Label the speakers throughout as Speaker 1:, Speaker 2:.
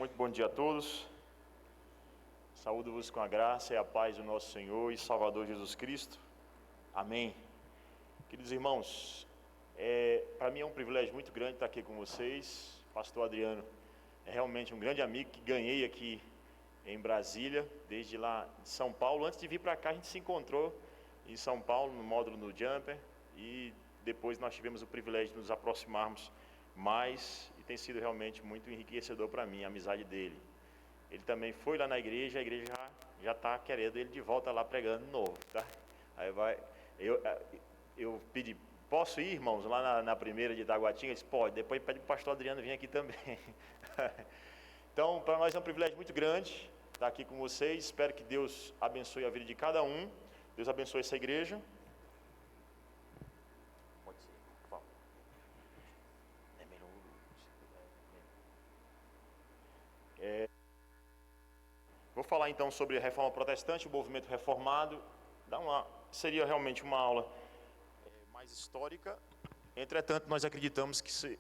Speaker 1: Muito bom dia a todos. Saúdo-vos com a graça e a paz do nosso Senhor e Salvador Jesus Cristo. Amém. Queridos irmãos, para mim é um privilégio muito grande estar aqui com vocês. Pastor Adriano é realmente um grande amigo que ganhei aqui em Brasília, desde lá de São Paulo. Antes de vir para cá, a gente se encontrou em São Paulo, no módulo no Jumper, e depois nós tivemos o privilégio de nos aproximarmos mais, e tem sido realmente muito enriquecedor para mim a amizade dele. Ele também foi lá na igreja, a igreja já está querendo ele de volta lá pregando de novo, tá? Aí eu pedi, posso ir, irmãos, lá na primeira de Itaguatinga? Eles pode, depois pede para o pastor Adriano vir aqui também. Então, para nós é um privilégio muito grande estar aqui com vocês. Espero que Deus abençoe a vida de cada um. Deus abençoe essa igreja. Pode ser, por favor. É melhor. Vou falar então sobre a Reforma Protestante, o movimento reformado. Seria realmente uma aula mais histórica. Entretanto, nós acreditamos que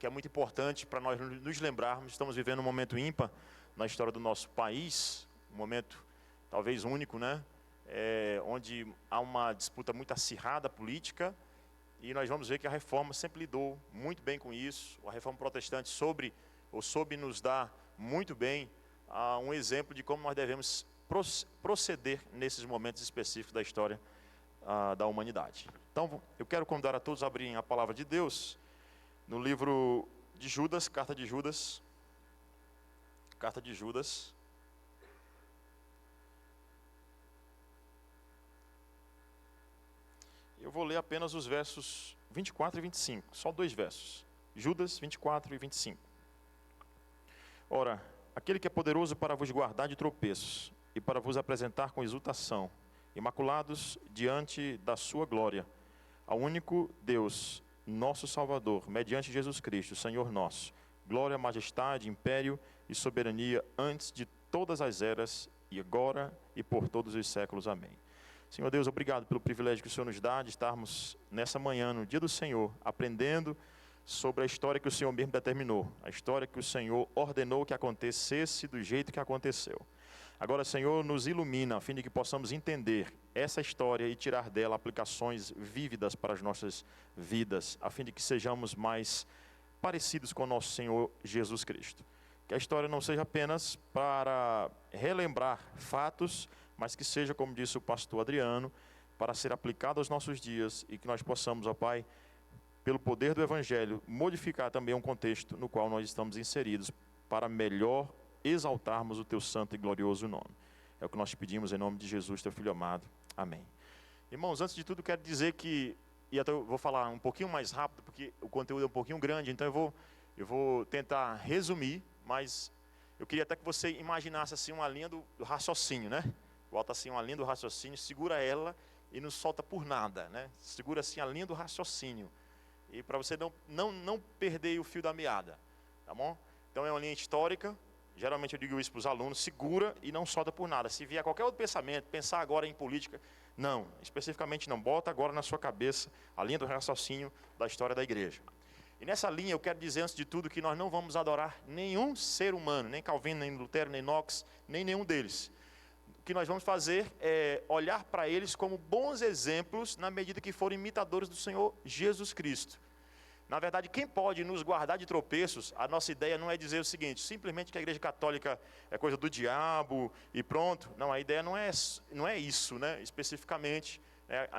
Speaker 1: é muito importante para nós nos lembrarmos. Estamos vivendo um momento ímpar na história do nosso país, um momento talvez único, né? Onde há uma disputa muito acirrada política, e nós vamos ver que a Reforma sempre lidou muito bem com isso. A Reforma Protestante soube nos dar muito bem um exemplo de como nós devemos proceder nesses momentos específicos da história da humanidade. Então, eu quero convidar a todos a abrirem a palavra de Deus no livro de Judas, carta de Judas. Eu vou ler apenas os versos 24 e 25, só 2 versos. Judas 24 e 25. Ora, aquele que é poderoso para vos guardar de tropeços e para vos apresentar com exultação, imaculados diante da sua glória, ao único Deus, nosso Salvador, mediante Jesus Cristo, Senhor nosso, glória, majestade, império e soberania antes de todas as eras, e agora e por todos os séculos. Amém. Senhor Deus, obrigado pelo privilégio que o Senhor nos dá de estarmos nessa manhã, no dia do Senhor, aprendendo sobre a história que o Senhor mesmo determinou, a história que o Senhor ordenou que acontecesse do jeito que aconteceu. Agora, Senhor, nos ilumina a fim de que possamos entender essa história e tirar dela aplicações vívidas para as nossas vidas, a fim de que sejamos mais parecidos com o nosso Senhor Jesus Cristo. Que a história não seja apenas para relembrar fatos, mas que seja, como disse o pastor Adriano, para ser aplicado aos nossos dias, e que nós possamos, ó Pai, pelo poder do Evangelho, modificar também um contexto no qual nós estamos inseridos, para melhor exaltarmos o Teu santo e glorioso nome. É o que nós te pedimos em nome de Jesus, Teu Filho amado. Amém. Irmãos, antes de tudo, quero dizer que, e até eu vou falar um pouquinho mais rápido, porque o conteúdo é um pouquinho grande, então eu vou tentar resumir, mas eu queria até que você imaginasse assim uma linha do raciocínio, né? Bota assim uma linha do raciocínio, segura ela e não solta por nada, né? Segura assim a linha do raciocínio, e para você não perder o fio da meada, tá bom? Então é uma linha histórica. Geralmente eu digo isso para os alunos: segura e não solta por nada. Se vier qualquer outro pensamento, pensar agora em política, não, especificamente não, bota agora na sua cabeça a linha do raciocínio da história da igreja. E nessa linha eu quero dizer, antes de tudo, que nós não vamos adorar nenhum ser humano, nem Calvino, nem Lutero, nem Knox, nem nenhum deles. O que nós vamos fazer é olhar para eles como bons exemplos, na medida que forem imitadores do Senhor Jesus Cristo. Na verdade, quem pode nos guardar de tropeços, a nossa ideia não é dizer o seguinte, simplesmente que a igreja católica é coisa do diabo e pronto. Não, a ideia não é isso, né? Especificamente,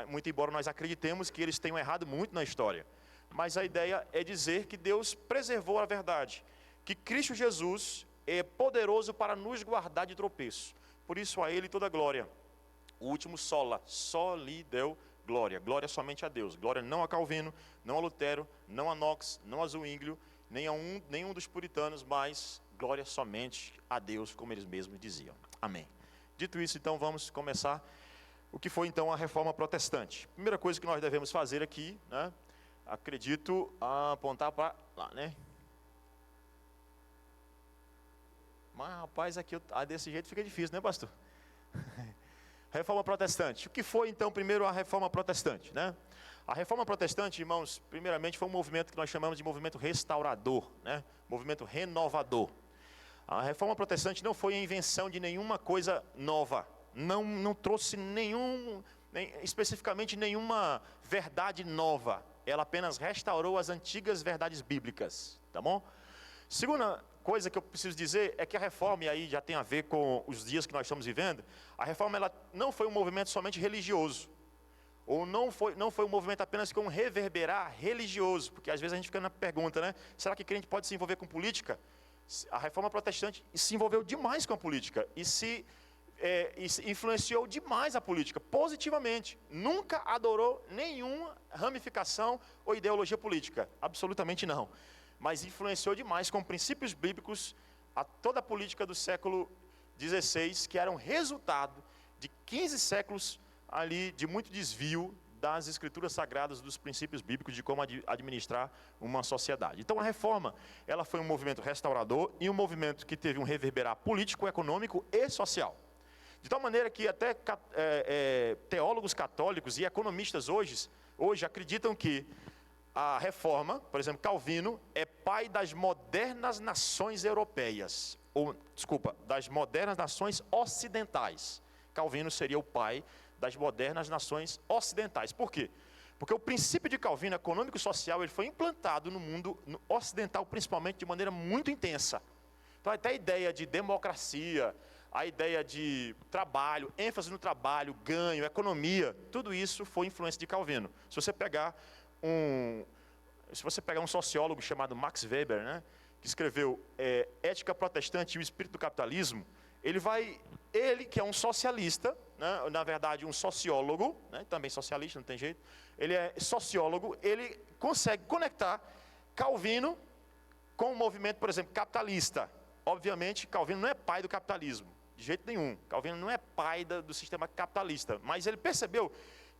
Speaker 1: muito embora nós acreditemos que eles tenham errado muito na história. Mas a ideia é dizer que Deus preservou a verdade, que Cristo Jesus é poderoso para nos guardar de tropeço. Por isso a Ele toda a glória. O último sola, só lhe deu glória. Glória somente a Deus. Glória não a Calvino, não a Lutero, não a Knox, não a Zwinglio, nem a nenhum dos puritanos, mas glória somente a Deus, como eles mesmos diziam. Amém. Dito isso, então, vamos começar o que foi então a Reforma Protestante. Primeira coisa que nós devemos fazer aqui, né? Acredito apontar para lá, né? Mas rapaz, aqui desse jeito fica difícil, né, pastor? Reforma Protestante. O que foi então primeiro a Reforma Protestante, né? A Reforma Protestante, irmãos, primeiramente foi um movimento que nós chamamos de movimento restaurador, né? Movimento renovador. A reforma protestante não foi a invenção de nenhuma coisa nova, não trouxe especificamente nenhuma verdade nova, ela apenas restaurou as antigas verdades bíblicas, tá bom? Segunda coisa que eu preciso dizer é que a reforma, e aí já tem a ver com os dias que nós estamos vivendo, a reforma ela não foi um movimento somente religioso, ou não foi um movimento apenas com um reverberar religioso, porque às vezes a gente fica na pergunta, né? Será que crente pode se envolver com política? A reforma protestante se envolveu demais com a política e se influenciou demais a política, positivamente. Nunca adorou nenhuma ramificação ou ideologia política, absolutamente não. Mas influenciou demais com princípios bíblicos a toda a política do século XVI, que era um resultado de 15 séculos ali de muito desvio das escrituras sagradas, dos princípios bíblicos de como administrar uma sociedade. Então a reforma, ela foi um movimento restaurador e um movimento que teve um reverberar político, econômico e social. De tal maneira que até teólogos católicos e economistas hoje acreditam que a reforma, por exemplo, Calvino, é pai das modernas nações europeias, das modernas nações ocidentais. Calvino seria o pai das modernas nações ocidentais. Por quê? Porque o princípio de Calvino, econômico e social, ele foi implantado no mundo ocidental, principalmente de maneira muito intensa. Então até a ideia de democracia, a ideia de trabalho, ênfase no trabalho, ganho, economia, tudo isso foi influência de Calvino. Se você pegar um sociólogo chamado Max Weber, né, que escreveu Ética Protestante e o Espírito do Capitalismo, ele que é um socialista, né, na verdade um sociólogo, né, também socialista, não tem jeito, ele é sociólogo, ele consegue conectar Calvino com o movimento, por exemplo, capitalista. Obviamente, Calvino não é pai do capitalismo, de jeito nenhum. Calvino não é pai do sistema capitalista, mas ele percebeu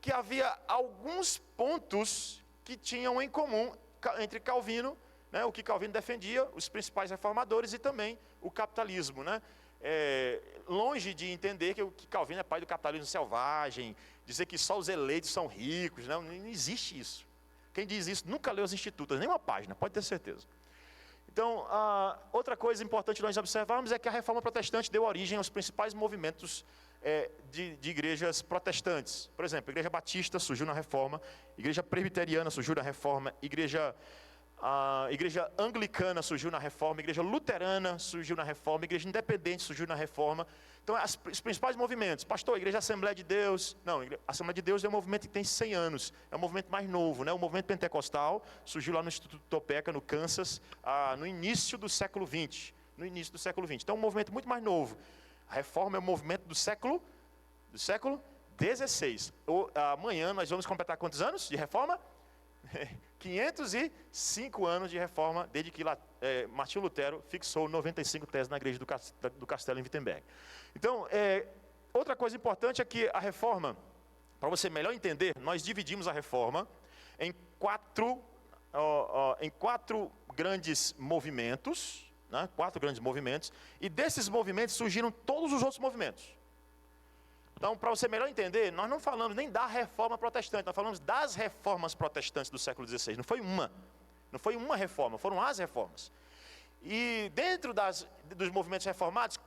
Speaker 1: que havia alguns pontos que tinham em comum entre Calvino, né, o que Calvino defendia, os principais reformadores, e também o capitalismo, né? Longe de entender que Calvino é pai do capitalismo selvagem, dizer que só os eleitos são ricos, não existe isso. Quem diz isso nunca leu as Institutas, nem uma página, pode ter certeza. Então, outra coisa importante nós observarmos é que a reforma protestante deu origem aos principais movimentos de igrejas protestantes. Por exemplo, a igreja batista surgiu na reforma, a igreja presbiteriana surgiu na reforma, a igreja anglicana surgiu na reforma, a igreja luterana surgiu na reforma, a igreja independente surgiu na reforma. Então, os principais movimentos, pastor, a igreja Assembleia de Deus, não, a Assembleia de Deus é um movimento que tem 100 anos, é um movimento mais novo, né? O movimento pentecostal surgiu lá no Instituto Topeka, no Kansas, no início do século XX, então é um movimento muito mais novo. A reforma é um movimento do século XVI. Amanhã nós vamos completar quantos anos de reforma? 505 anos de reforma, desde que Martinho Lutero fixou 95 teses na igreja do Castelo em Wittenberg. Então, outra coisa importante é que a reforma, para você melhor entender, nós dividimos a reforma em quatro grandes movimentos, né? 4 grandes movimentos, e desses movimentos surgiram todos os outros movimentos. Então, para você melhor entender, nós não falamos nem da reforma protestante, nós falamos das reformas protestantes do século XVI. Não foi uma reforma, foram as reformas. E dentro dos movimentos reformados,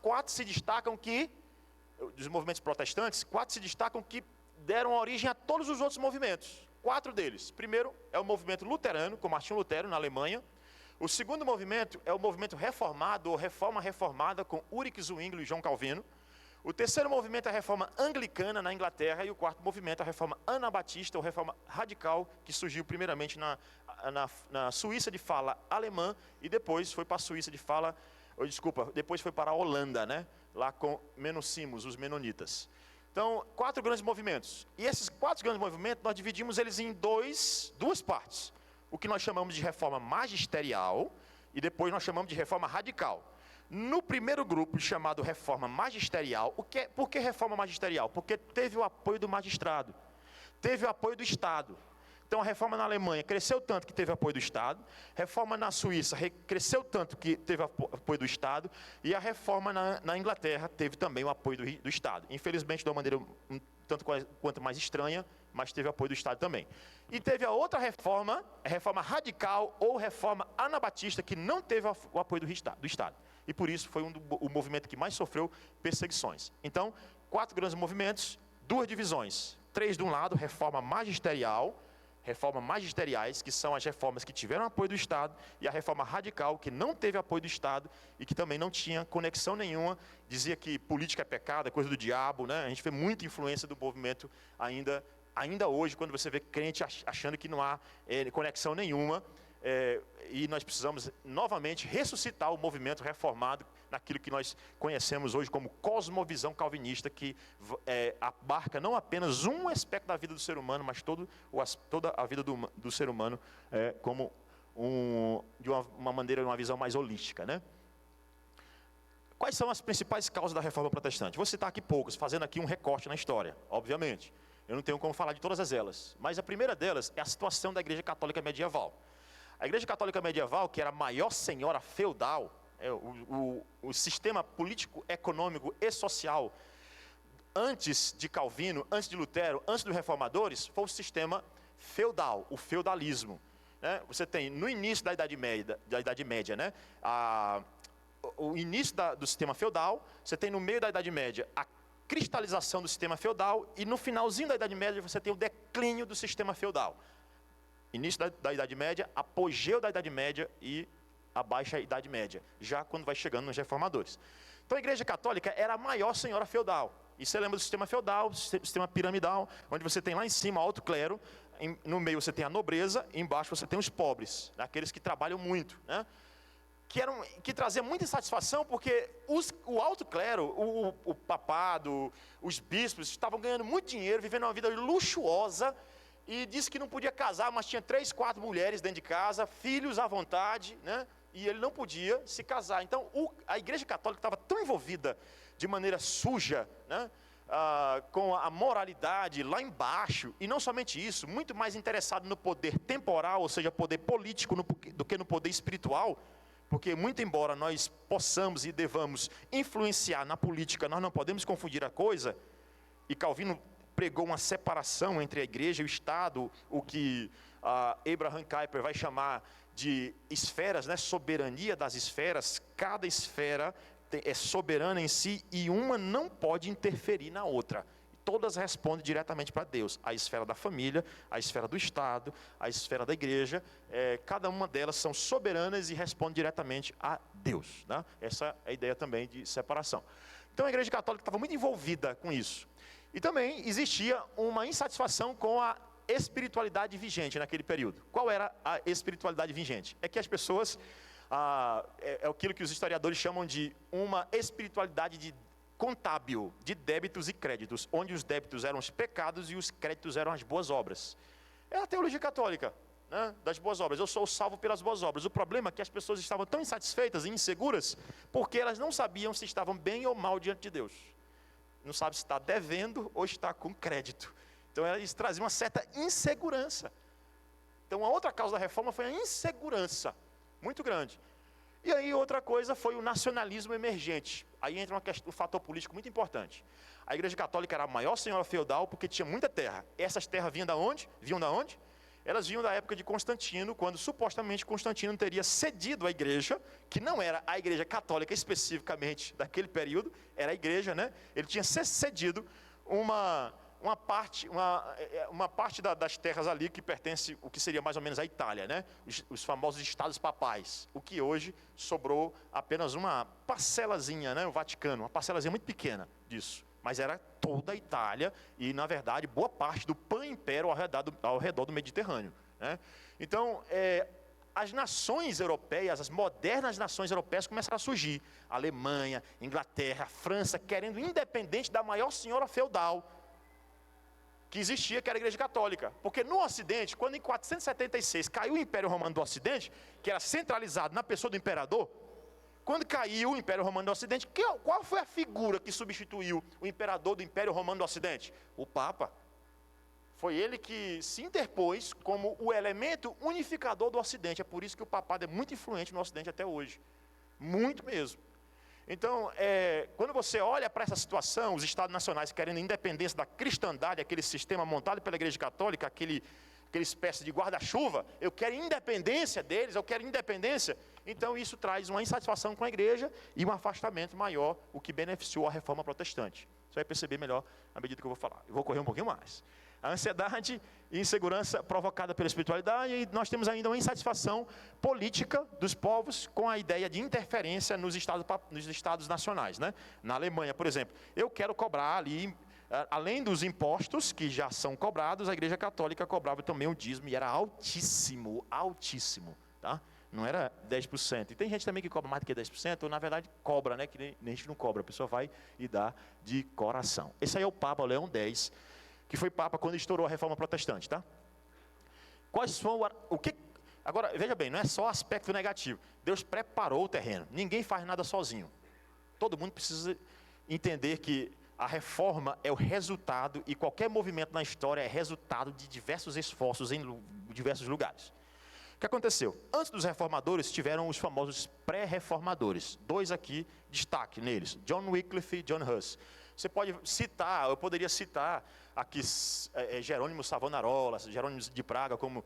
Speaker 1: dos movimentos protestantes, 4 se destacam que deram origem a todos os outros movimentos. 4 deles. Primeiro é o movimento luterano, com Martinho Lutero, na Alemanha. O segundo movimento é o movimento reformado, ou reforma reformada, com Ulrich Zwingli e João Calvino. O terceiro movimento é a reforma anglicana na Inglaterra, e o quarto movimento é a reforma anabatista, ou reforma radical, que surgiu primeiramente na Suíça de fala alemã, e depois foi para a Suíça de fala, depois foi para a Holanda, né? Lá com Menocimos, os menonitas. Então, 4 grandes movimentos. E esses 4 grandes movimentos, nós dividimos eles em duas partes. O que nós chamamos de reforma magisterial, e depois nós chamamos de reforma radical. No primeiro grupo, chamado reforma magisterial, por que reforma magisterial? Porque teve o apoio do magistrado, teve o apoio do Estado. Então a reforma na Alemanha cresceu tanto que teve apoio do Estado, reforma na Suíça cresceu tanto que teve apoio do Estado, e a reforma na Inglaterra teve também o apoio do Estado. Infelizmente de uma maneira tanto quanto mais estranha, mas teve apoio do Estado também. E teve a outra reforma, a reforma radical ou reforma anabatista, que não teve o apoio do Estado. e por isso foi o movimento que mais sofreu perseguições. Então, 4 grandes movimentos, 2 divisões. 3 de um lado, reformas magisteriais, que são as reformas que tiveram apoio do Estado, e a reforma radical, que não teve apoio do Estado, e que também não tinha conexão nenhuma, dizia que política é pecado, é coisa do diabo, né? A gente vê muita influência do movimento ainda hoje, quando você vê crente achando que não há conexão nenhuma, e nós precisamos novamente ressuscitar o movimento reformado naquilo que nós conhecemos hoje como cosmovisão calvinista, que abarca não apenas um aspecto da vida do ser humano, mas toda a vida do ser humano como de uma maneira, uma visão mais holística, né? Quais são as principais causas da reforma protestante? Vou citar aqui poucas, fazendo aqui um recorte na história, obviamente. Eu não tenho como falar de todas elas, mas a primeira delas é a situação da Igreja Católica Medieval. A Igreja Católica Medieval, que era a maior senhora feudal, o sistema político, econômico e social, antes de Calvino, antes de Lutero, antes dos reformadores, foi o sistema feudal, o feudalismo. Né? Você tem, no início da Idade Média, né? O início do sistema feudal, você tem no meio da Idade Média a cristalização do sistema feudal, e no finalzinho da Idade Média você tem o declínio do sistema feudal. Início da Idade Média, apogeu da Idade Média e a Baixa Idade Média, já quando vai chegando nos reformadores. Então a Igreja Católica era a maior senhora feudal. E você lembra do sistema feudal, sistema piramidal, onde você tem lá em cima o alto clero, no meio você tem a nobreza, e embaixo você tem os pobres, aqueles que trabalham muito, né? Que trazia muita insatisfação, porque o alto clero, o papado, os bispos, estavam ganhando muito dinheiro, vivendo uma vida luxuosa, e disse que não podia casar, mas tinha 3, 4 mulheres dentro de casa, filhos à vontade, né? E ele não podia se casar. Então a Igreja Católica estava tão envolvida de maneira suja, né? Com a moralidade lá embaixo, e não somente isso, muito mais interessado no poder temporal, ou seja, poder político, do que no poder espiritual, porque muito embora nós possamos e devamos influenciar na política, nós não podemos confundir a coisa, e Calvino pregou uma separação entre a igreja e o Estado, o que Abraham Kuyper vai chamar de esferas, né? Soberania das esferas. Cada esfera é soberana em si e uma não pode interferir na outra. Todas respondem diretamente para Deus. A esfera da família, a esfera do Estado, a esfera da igreja, cada uma delas são soberanas e respondem diretamente a Deus, né? Essa é a ideia também de separação. Então a Igreja Católica estava muito envolvida com isso. E também existia uma insatisfação com a espiritualidade vigente naquele período. Qual era a espiritualidade vigente? É que as pessoas, é aquilo que os historiadores chamam de uma espiritualidade contábil, de débitos e créditos, onde os débitos eram os pecados e os créditos eram as boas obras. É a teologia católica, né, das boas obras. Eu sou salvo pelas boas obras. O problema é que as pessoas estavam tão insatisfeitas e inseguras, porque elas não sabiam se estavam bem ou mal diante de Deus. Não sabe se está devendo ou está com crédito. Então eles traziam uma certa insegurança. Então a outra causa da reforma foi a insegurança, muito grande. E aí outra coisa foi o nacionalismo emergente. Aí entra um fator político muito importante. A Igreja Católica era a maior senhora feudal porque tinha muita terra. Essas terras vinham da onde? Elas vinham da época de Constantino, quando supostamente Constantino teria cedido a igreja, que não era a Igreja Católica especificamente daquele período, era a igreja, né? Ele tinha cedido uma parte das terras ali que pertence, o que seria mais ou menos a Itália, né? Os famosos estados papais, o que hoje sobrou apenas uma parcelazinha, né? O Vaticano, uma parcelazinha muito pequena disso, mas era toda a Itália e, na verdade, boa parte do pan-império ao redor do Mediterrâneo, né? Então, as nações europeias, as modernas nações europeias começaram a surgir. A Alemanha, Inglaterra, França, querendo independente da maior senhora feudal que existia, que era a Igreja Católica. Porque no Ocidente, quando em 476 caiu o Império Romano do Ocidente, que era centralizado na pessoa do imperador, quando caiu o Império Romano do Ocidente, qual foi a figura que substituiu o imperador do Império Romano do Ocidente? O Papa. Foi ele que se interpôs como o elemento unificador do Ocidente. É por isso que o papado é muito influente no Ocidente até hoje. Muito mesmo. Então, quando você olha para essa situação, os Estados nacionais querendo independência da cristandade, aquele sistema montado pela Igreja Católica, aquela espécie de guarda-chuva, eu quero independência deles, eu quero independência. Então isso traz uma insatisfação com a igreja e um afastamento maior, o que beneficiou a reforma protestante. Você vai perceber melhor à medida que eu vou falar. Eu vou correr um pouquinho mais. A ansiedade e insegurança provocada pela espiritualidade, e nós temos ainda uma insatisfação política dos povos com a ideia de interferência nos estados nacionais, né? Na Alemanha, por exemplo, eu quero cobrar ali, além dos impostos que já são cobrados, a Igreja Católica cobrava também o dízimo, e era altíssimo, altíssimo, tá? Não era 10%. E tem gente também que cobra mais do que 10%, ou na verdade cobra, né? Que nem a gente não cobra, a pessoa vai e dá de coração. Esse aí é o Papa Leão X, que foi Papa quando estourou a Reforma Protestante, tá? Quais foram o que? Agora, veja bem, não é só aspecto negativo. Deus preparou o terreno. Ninguém faz nada sozinho. Todo mundo precisa entender que a reforma é o resultado, e qualquer movimento na história é resultado de diversos esforços em diversos lugares. O que aconteceu? Antes dos reformadores, tiveram os famosos pré-reformadores. Dois aqui, destaque neles: John Wycliffe e John Huss. Você pode citar, eu poderia citar aqui Jerônimo Savonarola, Jerônimo de Praga, como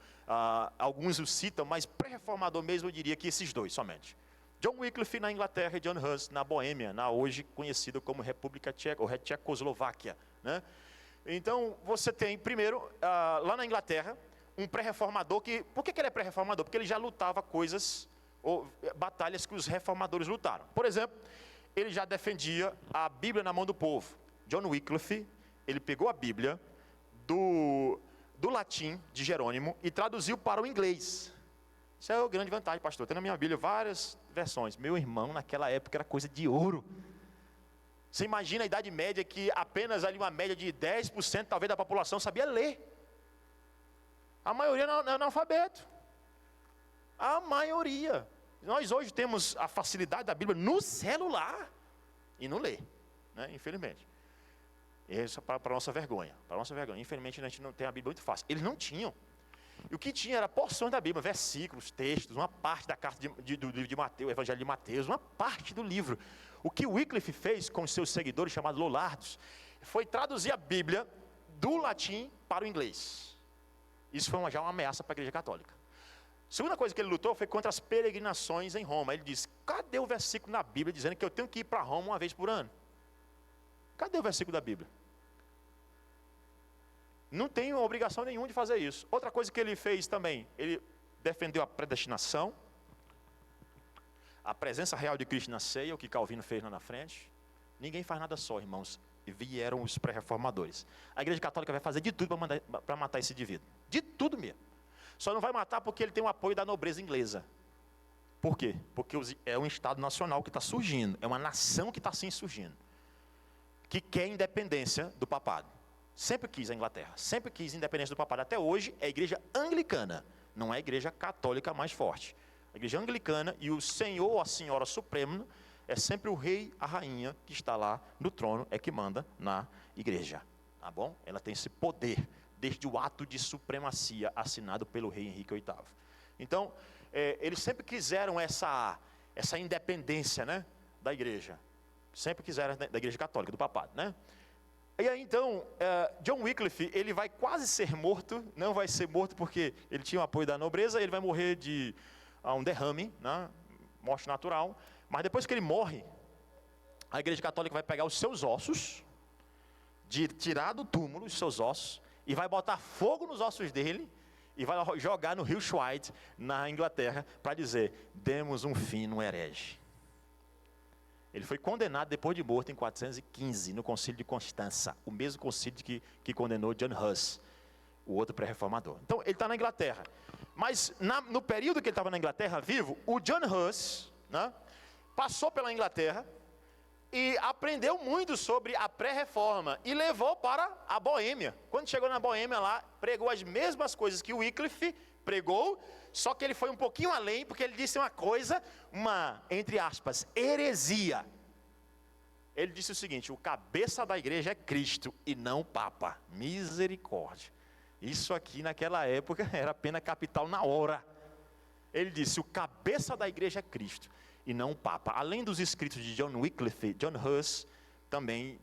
Speaker 1: alguns os citam, mas pré-reformador mesmo eu diria que esses dois somente. John Wycliffe na Inglaterra e John Huss na Boêmia, na hoje conhecida como República Tcheca, ou Tchecoslováquia, né? Então, você tem, primeiro, lá na Inglaterra, um pré-reformador que... Por que ele é pré-reformador? Porque ele já lutava coisas, ou batalhas que os reformadores lutaram. Por exemplo, ele já defendia a Bíblia na mão do povo. John Wycliffe, ele pegou a Bíblia do latim de Jerônimo e traduziu para o inglês. Isso é a grande vantagem, pastor. Tem na minha Bíblia várias versões. Meu irmão, naquela época era coisa de ouro. Você imagina a Idade Média, que apenas ali uma média de 10% talvez da população sabia ler. A maioria não é analfabeto. A maioria. Nós hoje temos a facilidade da Bíblia no celular e não lê, né? Infelizmente. Isso é para a nossa vergonha. Para nossa vergonha. Infelizmente a gente não tem a Bíblia muito fácil. Eles não tinham. E o que tinha era porções da Bíblia, versículos, textos, uma parte da carta do livro de Mateus, o Evangelho de Mateus, uma parte do livro. O que Wycliffe fez com os seus seguidores, chamados Lollardos, foi traduzir a Bíblia do latim para o inglês. Isso foi já uma ameaça para a Igreja Católica. A segunda coisa que ele lutou foi contra as peregrinações em Roma. Ele disse: cadê o versículo na Bíblia dizendo que eu tenho que ir para Roma uma vez por ano? Cadê o versículo da Bíblia? Não tenho obrigação nenhuma de fazer isso. Outra coisa que ele fez também, ele defendeu a predestinação, a presença real de Cristo na ceia, o que Calvino fez lá na frente. Ninguém faz nada só, irmãos. E vieram os pré-reformadores. A Igreja Católica vai fazer de tudo para matar esse indivíduo. De tudo mesmo. Só não vai matar porque ele tem o apoio da nobreza inglesa. Por quê? Porque é um Estado nacional que está surgindo. É uma nação que está assim surgindo. Que quer independência do papado. Sempre quis a Inglaterra. Sempre quis independência do papado. Até hoje é a Igreja Anglicana. Não é a Igreja Católica mais forte. A Igreja Anglicana e o Senhor ou a Senhora Suprema é sempre o rei, a rainha que está lá no trono, é que manda na igreja. Tá bom? Ela tem esse poder, desde o ato de supremacia assinado pelo rei Henrique VIII. Então, eles sempre quiseram essa independência, né, da igreja. Sempre quiseram da igreja católica, do papado, né? E aí então, John Wycliffe, ele vai quase ser morto, não vai ser morto porque ele tinha o apoio da nobreza, ele vai morrer de um derrame, né, morte natural. Mas depois que ele morre, a Igreja Católica vai pegar os seus ossos, tirar do túmulo os seus ossos, e vai botar fogo nos ossos dele, e vai jogar no rio Schweit, na Inglaterra, para dizer: demos um fim no herege. Ele foi condenado depois de morto em 415, no concílio de Constança, o mesmo concílio que condenou John Huss, o outro pré-reformador. Então, ele está na Inglaterra. Mas, no período que ele estava na Inglaterra, vivo, o John Huss, né, passou pela Inglaterra e aprendeu muito sobre a pré-reforma e levou para a Boêmia. Quando chegou na Boêmia lá, pregou as mesmas coisas que o Wycliffe pregou, só que ele foi um pouquinho além, porque ele disse uma coisa, entre aspas, heresia. Ele disse o seguinte: o cabeça da igreja é Cristo e não o Papa. Misericórdia. Isso aqui naquela época era pena capital na hora. Ele disse: o cabeça da igreja é Cristo e não o Papa. Além dos escritos de John Wycliffe, John Huss também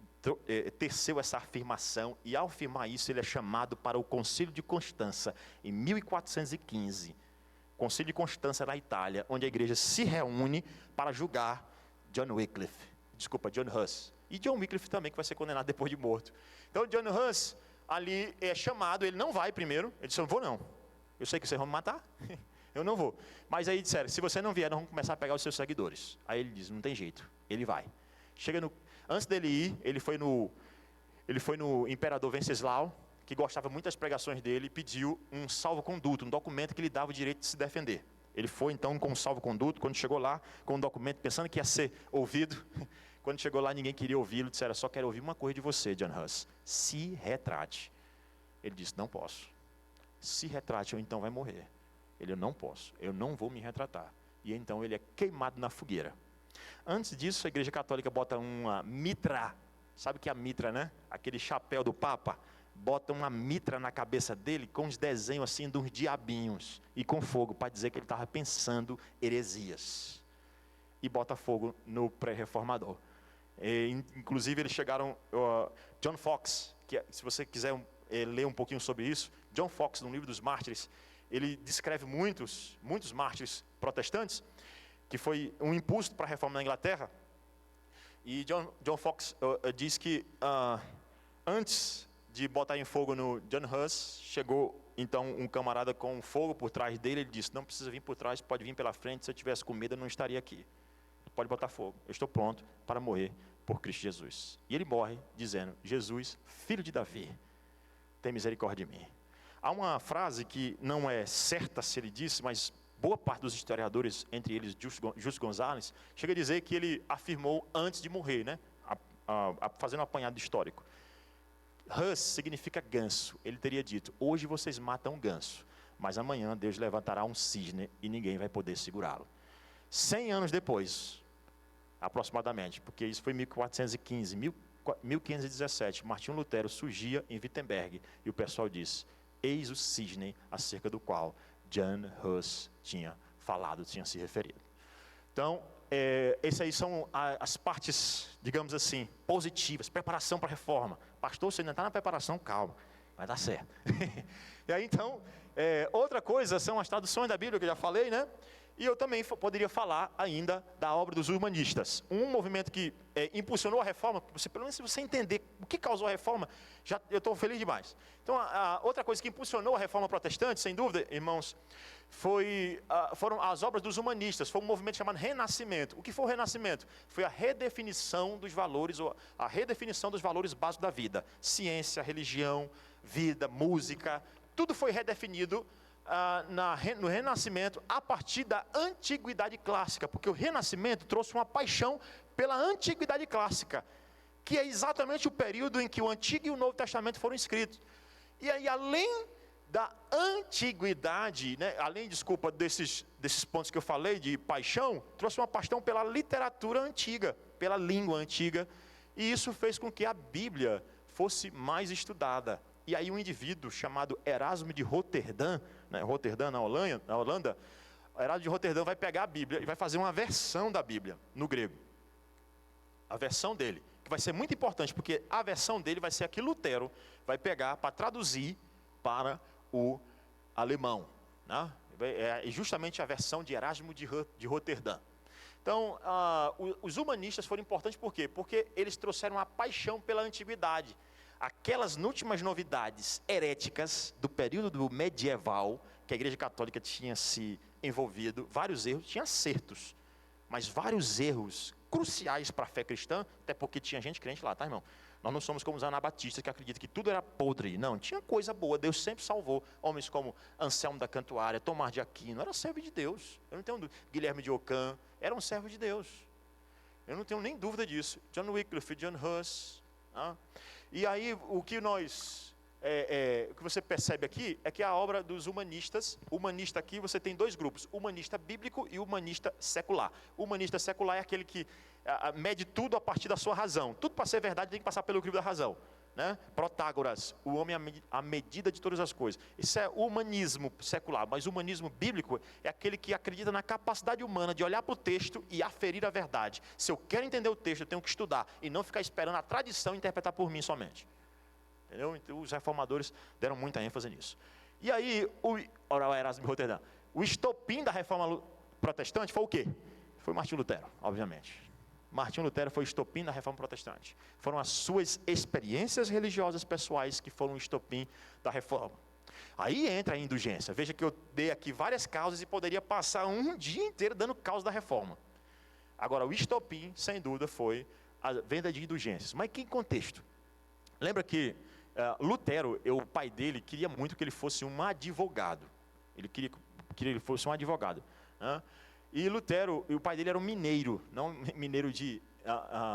Speaker 1: teceu essa afirmação, e ao afirmar isso ele é chamado para o concílio de Constança em 1415. Concílio de Constância na Itália, onde a igreja se reúne para julgar John Huss. E John Wycliffe também, que vai ser condenado depois de morto. Então John Huss ali é chamado, ele não vai primeiro, ele disse, eu não vou não. Eu sei que vocês vão me matar, eu não vou. Mas aí disseram, se você não vier, nós vamos começar a pegar os seus seguidores. Aí ele diz, não tem jeito, ele vai. Antes dele ir, ele foi no imperador Venceslau, que gostava muito das pregações dele, e pediu um salvo-conduto, um documento que lhe dava o direito de se defender. Ele foi então com um salvo-conduto, quando chegou lá, com um documento, pensando que ia ser ouvido. Quando chegou lá, ninguém queria ouvi-lo, disseram, só quero ouvir uma coisa de você, John Huss, se retrate. Ele disse, não posso. Se retrate ou então vai morrer. Ele, eu não posso, eu não vou me retratar. E então ele é queimado na fogueira. Antes disso, a Igreja Católica bota uma mitra, sabe o que é a mitra, né? Aquele chapéu do Papa, bota uma mitra na cabeça dele com uns desenhos assim de uns diabinhos e com fogo, para dizer que ele estava pensando heresias. E bota fogo no pré-reformador. Inclusive eles chegaram, John Foxe, que se você quiser ler um pouquinho sobre isso, John Foxe no livro dos Mártires, ele descreve muitos mártires protestantes, que foi um impulso para a reforma na Inglaterra. E John Foxe diz que antes de botar em fogo no John Huss, chegou então um camarada com fogo por trás dele, ele disse, não precisa vir por trás, pode vir pela frente, se eu tivesse com medo eu não estaria aqui. Pode botar fogo, eu estou pronto para morrer por Cristo Jesus. E ele morre dizendo, Jesus, filho de Davi, tem misericórdia de mim. Há uma frase que não é certa se ele disse, mas boa parte dos historiadores, entre eles Justo Gonzalez, chega a dizer que ele afirmou antes de morrer, né? Fazendo um apanhado histórico. Huss significa ganso. Ele teria dito, hoje vocês matam um ganso, mas amanhã Deus levantará um cisne e ninguém vai poder segurá-lo. 100 anos depois, aproximadamente, porque isso foi em 1415, 1517, Martinho Lutero surgia em Wittenberg e o pessoal disse, eis o cisne acerca do qual John Huss tinha falado, tinha se referido. Então, essas aí são as partes, digamos assim, positivas, preparação para a reforma. Pastor, você ainda está na preparação, calma, vai dar certo. E aí então, outra coisa são as traduções da Bíblia, que eu já falei, né? E eu também poderia falar ainda da obra dos humanistas. Um movimento que impulsionou a reforma, pelo menos se você entender o que causou a reforma, eu estou feliz demais. Então, a outra coisa que impulsionou a reforma protestante, sem dúvida, irmãos, foram as obras dos humanistas. Foi um movimento chamado Renascimento. O que foi o Renascimento? Foi a redefinição dos valores, a redefinição dos valores básicos da vida. Ciência, religião, vida, música, tudo foi redefinido no Renascimento a partir da Antiguidade Clássica, porque o Renascimento trouxe uma paixão pela Antiguidade Clássica, que é exatamente o período em que o Antigo e o Novo Testamento foram escritos. E aí, além da antiguidade, né, além, desses pontos que eu falei de paixão, trouxe uma paixão pela literatura antiga, pela língua antiga, e isso fez com que a Bíblia fosse mais estudada. E aí um indivíduo chamado Erasmo de Roterdã, né, Roterdã na Holanda, Erasmo de Roterdã vai pegar a Bíblia e vai fazer uma versão da Bíblia no grego. A versão dele, que vai ser muito importante, porque a versão dele vai ser a que Lutero vai pegar para traduzir para o alemão, né? É justamente a versão de Erasmo de Roterdã. Então, os humanistas foram importantes por quê? Porque eles trouxeram a paixão pela antiguidade. Aquelas últimas novidades heréticas do período medieval, que a Igreja Católica tinha se envolvido, vários erros, tinha acertos, mas vários erros cruciais para a fé cristã, até porque tinha gente crente lá, tá, irmão? Nós não somos como os anabatistas que acreditam que tudo era podre. Não, tinha coisa boa, Deus sempre salvou. Homens como Anselmo da Cantuária, Tomás de Aquino, era servo de Deus. Eu não tenho dúvida. Guilherme de Ockham, era um servo de Deus. Eu não tenho nem dúvida disso. John Wycliffe, John Huss. E aí, o que você percebe aqui é que a obra dos humanistas, humanista aqui você tem dois grupos, humanista bíblico e humanista secular. O humanista secular é aquele que mede tudo a partir da sua razão. Tudo para ser verdade tem que passar pelo crivo da razão, né? Protágoras, o homem à medida de todas as coisas. Isso é o humanismo secular, mas o humanismo bíblico é aquele que acredita na capacidade humana de olhar para o texto e aferir a verdade. Se eu quero entender o texto, eu tenho que estudar e não ficar esperando a tradição interpretar por mim somente. Entendeu? Então, os reformadores deram muita ênfase nisso. E aí, o Erasmo de Roterdã. o estopim da reforma protestante foi o quê? Foi Martinho Lutero, obviamente. Martinho Lutero foi o estopim da reforma protestante. Foram as suas experiências religiosas pessoais que foram o estopim da reforma. Aí entra a indulgência. Veja que eu dei aqui várias causas e poderia passar um dia inteiro dando causa da reforma. Agora, o estopim, sem dúvida, foi a venda de indulgências. Mas que em contexto? Lembra que Lutero, o pai dele, queria muito que ele fosse um advogado. Ele queria que ele fosse um advogado. E Lutero, o pai dele era um mineiro, não mineiro de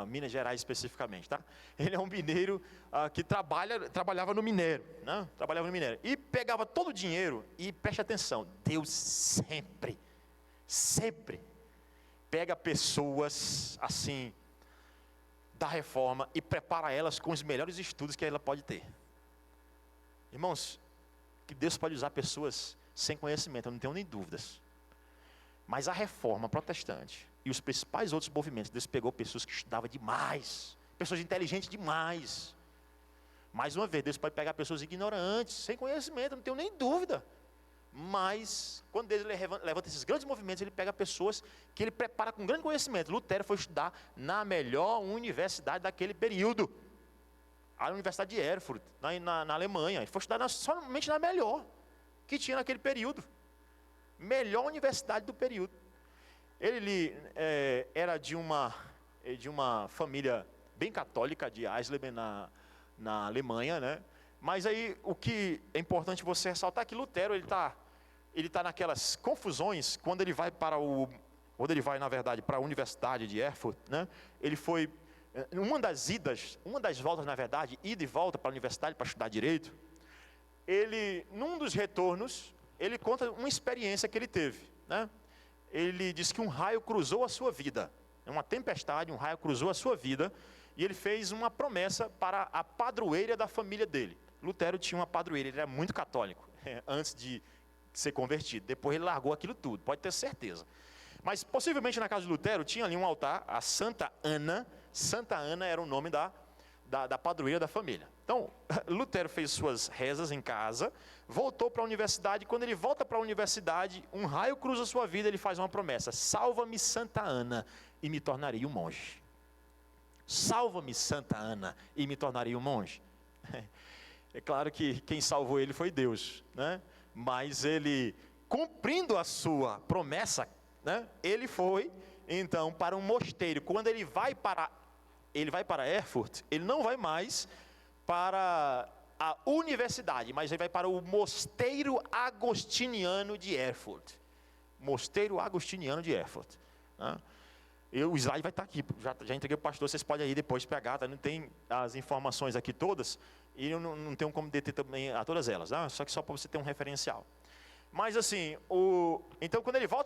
Speaker 1: Minas Gerais especificamente, tá? Ele é um mineiro que trabalhava no minério, né? Trabalhava no minério. E pegava todo o dinheiro, e preste atenção, Deus sempre pega pessoas assim, da reforma, e prepara elas com os melhores estudos que ela pode ter. Irmãos, que Deus pode usar pessoas sem conhecimento, eu não tenho nem dúvidas. Mas a reforma protestante e os principais outros movimentos, Deus pegou pessoas que estudavam demais, pessoas inteligentes demais. Mais uma vez, Deus pode pegar pessoas ignorantes, sem conhecimento, eu não tenho nem dúvida. Mas, quando Deus levanta esses grandes movimentos, Ele pega pessoas que Ele prepara com grande conhecimento. Lutero foi estudar na melhor universidade daquele período, a Universidade de Erfurt, na Alemanha. Ele foi estudar somente na melhor que tinha naquele período. Melhor universidade do período. Ele era de uma família bem católica, de Eisleben, na Alemanha, né? Mas aí, o que é importante você ressaltar é que Lutero, ele tá naquelas confusões, quando ele vai na verdade, para a Universidade de Erfurt, né? Ele foi, uma das voltas, na verdade, ida e volta para a universidade para estudar direito, num dos retornos, ele conta uma experiência que ele teve, né? Ele diz que um raio cruzou a sua vida, uma tempestade, um raio cruzou a sua vida, e ele fez uma promessa para a padroeira da família dele. Lutero tinha uma padroeira, ele era muito católico, antes de ser convertido. Depois ele largou aquilo tudo, pode ter certeza. Mas possivelmente na casa de Lutero tinha ali um altar, a Santa Ana. Santa Ana era o nome da padroeira da família. Então, Lutero fez suas rezas em casa, voltou para a universidade. Quando ele volta para a universidade, um raio cruza a sua vida, ele faz uma promessa: salva-me, Santa Ana, e me tornarei um monge. Salva-me, Santa Ana, e me tornarei um monge. É claro que quem salvou ele foi Deus, né? Mas ele, cumprindo a sua promessa, né? Ele foi então para um mosteiro. Quando ele vai para Erfurt, ele não vai mais para a universidade, mas ele vai para o mosteiro agostiniano de Erfurt. Mosteiro agostiniano de Erfurt, né? O slide vai estar aqui, já entreguei para o pastor, vocês podem aí depois pegar, tá? Não tem as informações aqui todas, e eu não tenho como deter também a todas elas, né? Só para você ter um referencial. Mas assim, então quando ele vai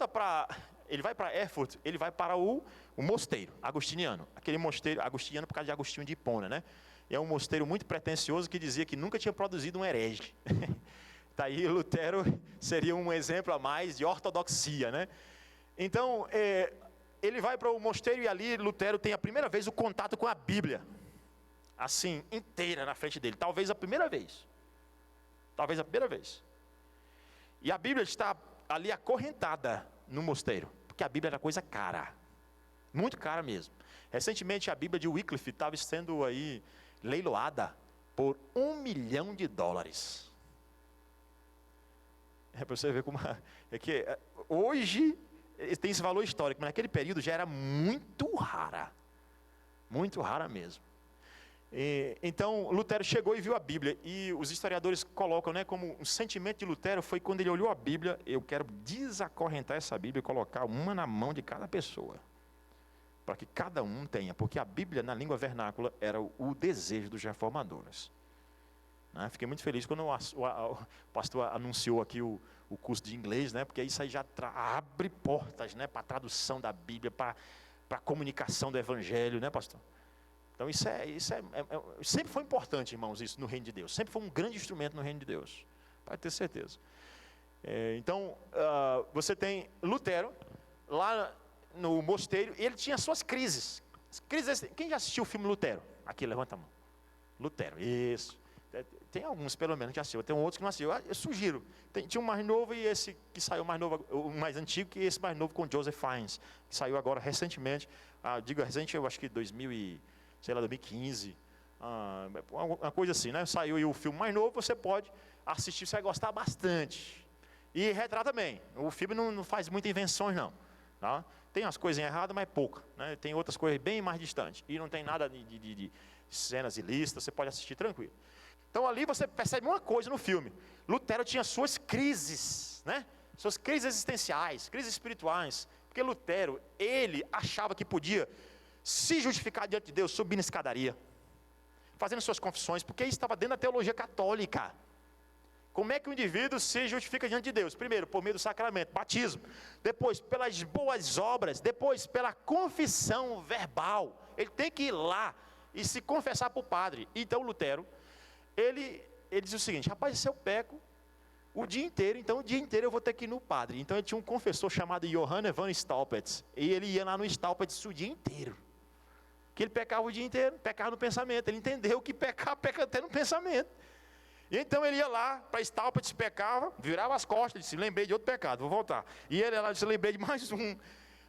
Speaker 1: para Erfurt, ele vai para o mosteiro agostiniano, aquele mosteiro agostiniano por causa de Agostinho de Hipona, né? É um mosteiro muito pretensioso que dizia que nunca tinha produzido um herege. Tá aí, Lutero seria um exemplo a mais de ortodoxia, né? Então, ele vai para o mosteiro e ali Lutero tem a primeira vez o contato com a Bíblia, assim, inteira na frente dele, talvez a primeira vez. E a Bíblia está ali acorrentada no mosteiro, porque a Bíblia era coisa cara, muito cara mesmo. Recentemente a Bíblia de Wycliffe estava sendo aí leiloada por $1 milhão. É para você ver como é que hoje tem esse valor histórico, mas naquele período já era muito rara mesmo. Então Lutero chegou e viu a Bíblia, e os historiadores colocam, né, como um sentimento de Lutero foi quando ele olhou a Bíblia: eu quero desacorrentar essa Bíblia e colocar uma na mão de cada pessoa, para que cada um tenha, porque a Bíblia na língua vernácula era o desejo dos reformadores. Fiquei muito feliz quando o pastor anunciou aqui o curso de inglês, né? Porque isso aí já abre portas, né, para a tradução da Bíblia, para a comunicação do Evangelho, né, pastor? Então isso sempre foi importante, irmãos, isso no reino de Deus. Sempre foi um grande instrumento no reino de Deus, pode ter certeza. Então, você tem Lutero lá no mosteiro, e ele tinha suas crises. Quem já assistiu o filme Lutero? Aqui, levanta a mão. Lutero, isso. Tem alguns, pelo menos, que assistiu. Tem outros que não assistiu. Eu sugiro. Tinha um mais novo e esse que saiu mais novo, o mais antigo, que esse mais novo com Joseph Fiennes, que saiu agora recentemente. Digo recente, eu acho que 2015. Uma coisa assim, né? Saiu aí o filme mais novo, você pode assistir, você vai gostar bastante. E retrata bem. O filme não faz muitas invenções, não. Tá? Tem as coisas erradas, mas pouca. Né? Tem outras coisas bem mais distantes. E não tem nada de cenas ilícitas, você pode assistir tranquilo. Então ali você percebe uma coisa no filme. Lutero tinha suas crises, né? Suas crises existenciais, crises espirituais. Porque Lutero, ele achava que podia se justificar diante de Deus subindo a escadaria, fazendo suas confissões, porque isso estava dentro da teologia católica. Como é que o indivíduo se justifica diante de Deus? Primeiro, por meio do sacramento, batismo. Depois, pelas boas obras. Depois, pela confissão verbal. Ele tem que ir lá e se confessar para o padre. Então Lutero, ele diz o seguinte: rapaz, se eu peco o dia inteiro, então o dia inteiro eu vou ter que ir no padre. Então ele tinha um confessor chamado Johann Evan Staupitz, e ele ia lá no Staupitz o dia inteiro, que ele pecava o dia inteiro, pecava no pensamento. Ele entendeu que peca até no pensamento. E então ele ia lá para Staupitz, pecava, virava as costas, disse: lembrei de outro pecado, vou voltar. E ele lá disse: lembrei de mais um.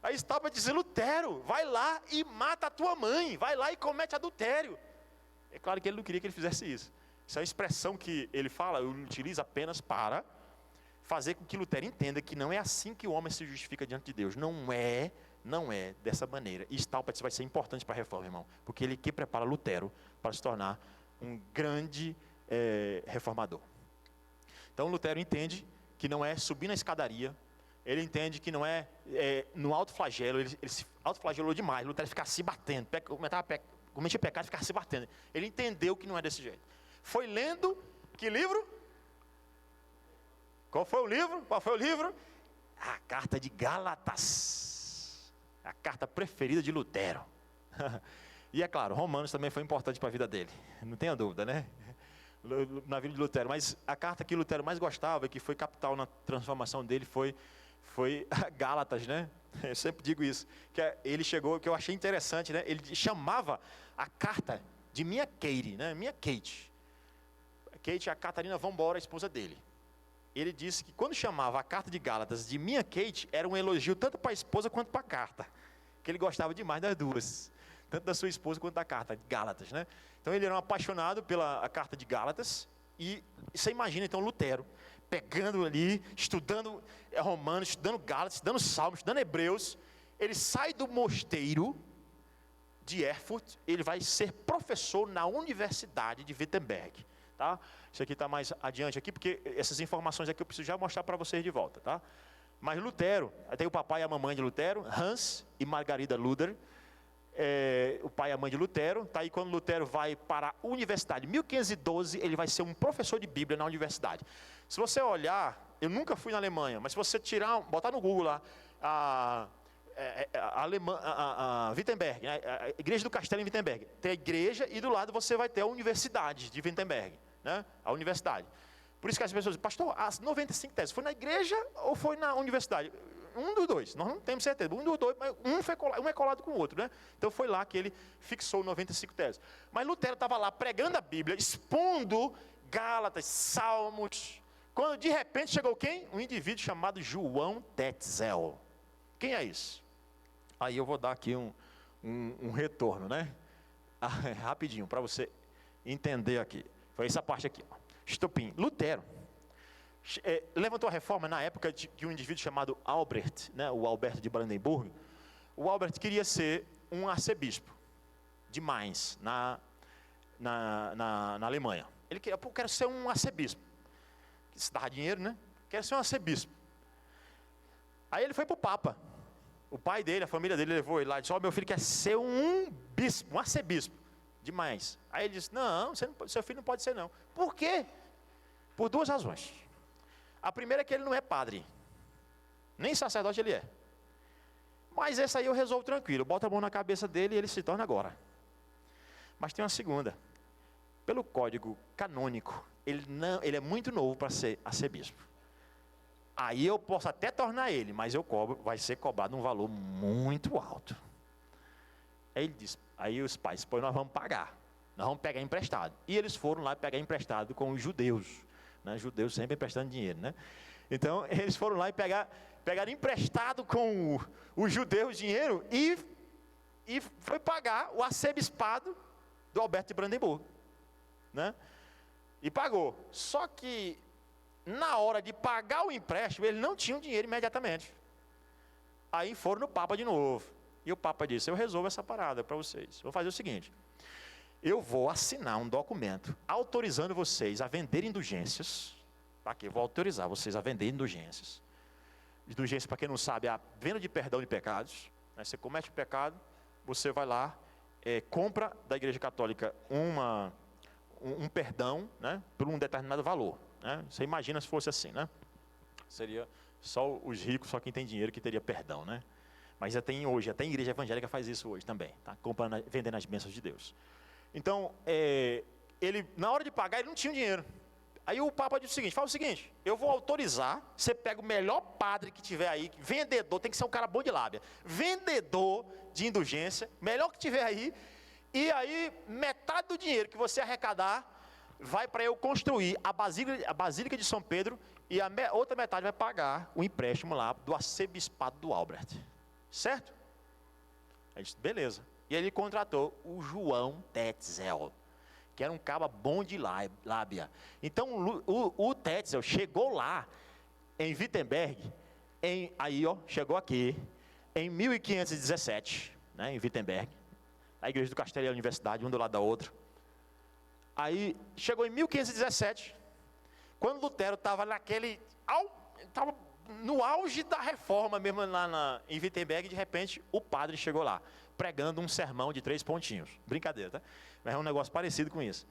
Speaker 1: Aí Staupitz disse: Lutero, vai lá e mata a tua mãe, vai lá e comete adultério. É claro que ele não queria que ele fizesse isso. Essa é a expressão que ele fala, ele utiliza apenas para fazer com que Lutero entenda que não é assim que o homem se justifica diante de Deus. Não é dessa maneira. E Staupitz vai ser importante para a reforma, irmão, porque ele que prepara Lutero para se tornar um grande reformador. Então Lutero entende que não é subir na escadaria, ele entende que não é no alto flagelo, ele se autoflagelou demais. Lutero ficar se batendo, cometia pecado e ficar se batendo. Ele entendeu que não é desse jeito. Foi lendo, que livro? Qual foi o livro? Qual foi o livro? A carta de Gálatas. A carta preferida de Lutero. E é claro, Romanos também foi importante para a vida dele. Não tenha dúvida, né? Na vida de Lutero. Mas a carta que Lutero mais gostava, que foi capital na transformação dele, foi a Gálatas, né? Eu sempre digo isso. Que ele chegou, que eu achei interessante, né? Ele chamava a carta de minha Kate, né? Minha Kate. Kate é a Catarina Vambora, a esposa dele. Ele disse que quando chamava a carta de Gálatas de minha Kate, era um elogio tanto para a esposa quanto para a carta. Que ele gostava demais das duas. Tanto da sua esposa quanto da carta de Gálatas, né? Então ele era um apaixonado pela carta de Gálatas. E você imagina então Lutero pegando ali, estudando Romanos, estudando Gálatas, estudando Salmos, estudando Hebreus. Ele sai do mosteiro de Erfurt, ele vai ser professor na Universidade de Wittenberg. Tá? Isso aqui está mais adiante aqui, porque essas informações aqui eu preciso já mostrar para vocês de volta. Tá? Mas Lutero, tem o papai e a mamãe de Lutero, Hans e Margarida Luther, o pai e a mãe de Lutero. Tá? E quando Lutero vai para a universidade, em 1512, ele vai ser um professor de Bíblia na universidade. Se você olhar, eu nunca fui na Alemanha, mas se você botar no Google lá, Wittenberg, a igreja do castelo em Wittenberg, tem a igreja e do lado você vai ter a universidade de Wittenberg, né? A universidade. Por isso que as pessoas dizem: pastor, as 95 teses, foi na igreja ou foi na universidade? Um dos dois, nós não temos certeza, um dos dois, mas um é colado com o outro, né? Então foi lá que ele fixou 95 teses. Mas Lutero estava lá pregando a Bíblia, expondo Gálatas, Salmos, quando de repente chegou quem? Um indivíduo chamado João Tetzel. Quem é isso? Aí eu vou dar aqui um retorno, né? Rapidinho, para você entender aqui. Foi essa parte aqui, ó. Estopim. Lutero levantou a reforma na época de um indivíduo chamado Albert, né? O Alberto de Brandenburgo. O Albert queria ser um arcebispo de Mainz, na Alemanha. Ele queria: eu quero ser um arcebispo. Isso dava dinheiro, né? Quero ser um arcebispo. Aí ele foi para o Papa. O pai dele, a família dele levou ele lá e disse: meu filho quer ser um bispo, um arcebispo. Demais. Aí ele disse: não, seu filho não pode ser não. Por quê? Por duas razões. A primeira é que ele não é padre. Nem sacerdote ele é. Mas essa aí eu resolvo tranquilo. Bota a mão na cabeça dele e ele se torna agora. Mas tem uma segunda. Pelo código canônico, ele é muito novo para ser arcebispo. Aí eu posso até tornar ele, mas vai ser cobrado um valor muito alto. Aí ele diz: aí os pais: pois nós vamos pagar.
Speaker 2: Nós vamos pegar emprestado. E eles foram lá pegar emprestado com os judeus, né? Judeus sempre emprestando dinheiro, né? Então, eles foram lá e pegaram emprestado com os judeus dinheiro e foi pagar o arcebispado do Alberto de Brandemburgo, né? E pagou. Só que, na hora de pagar o empréstimo, eles não tinham dinheiro imediatamente. Aí foram no Papa de novo. E o Papa disse: eu resolvo essa parada para vocês. Vou fazer o seguinte: eu vou assinar um documento autorizando vocês a vender indulgências. Aqui, eu vou autorizar vocês a vender indulgências. Indulgência, para quem não sabe, é a venda de perdão de pecados. Você comete o pecado, você vai lá, compra da Igreja Católica um perdão, né, por um determinado valor, né? Você imagina se fosse assim, né? Seria só os ricos, só quem tem dinheiro que teria perdão, né? Mas hoje, até a igreja evangélica faz isso hoje também, tá? Comprando, vendendo as bênçãos de Deus. Então, ele, na hora de pagar, ele não tinha dinheiro. Aí o Papa disse o seguinte: fala o seguinte, eu vou autorizar, você pega o melhor padre que tiver aí, vendedor, tem que ser um cara bom de lábia, vendedor de indulgência, melhor que tiver aí, e aí metade do dinheiro que você arrecadar, vai para eu construir a Basílica de São Pedro, e a outra metade vai pagar o empréstimo lá do arcebispado do Albert. Certo? Aí disse, beleza. E ele contratou o João Tetzel, que era um caba bom de lábia. Então o Tetzel chegou lá em Wittenberg, chegou aqui em 1517, né, em Wittenberg, a igreja do Castelo e a universidade, um do lado da outra. Aí chegou em 1517, quando Lutero estava estava no auge da reforma mesmo lá em Wittenberg, de repente o padre chegou lá, pregando um sermão de 3 pontinhos. Brincadeira, tá? Mas é um negócio parecido com isso.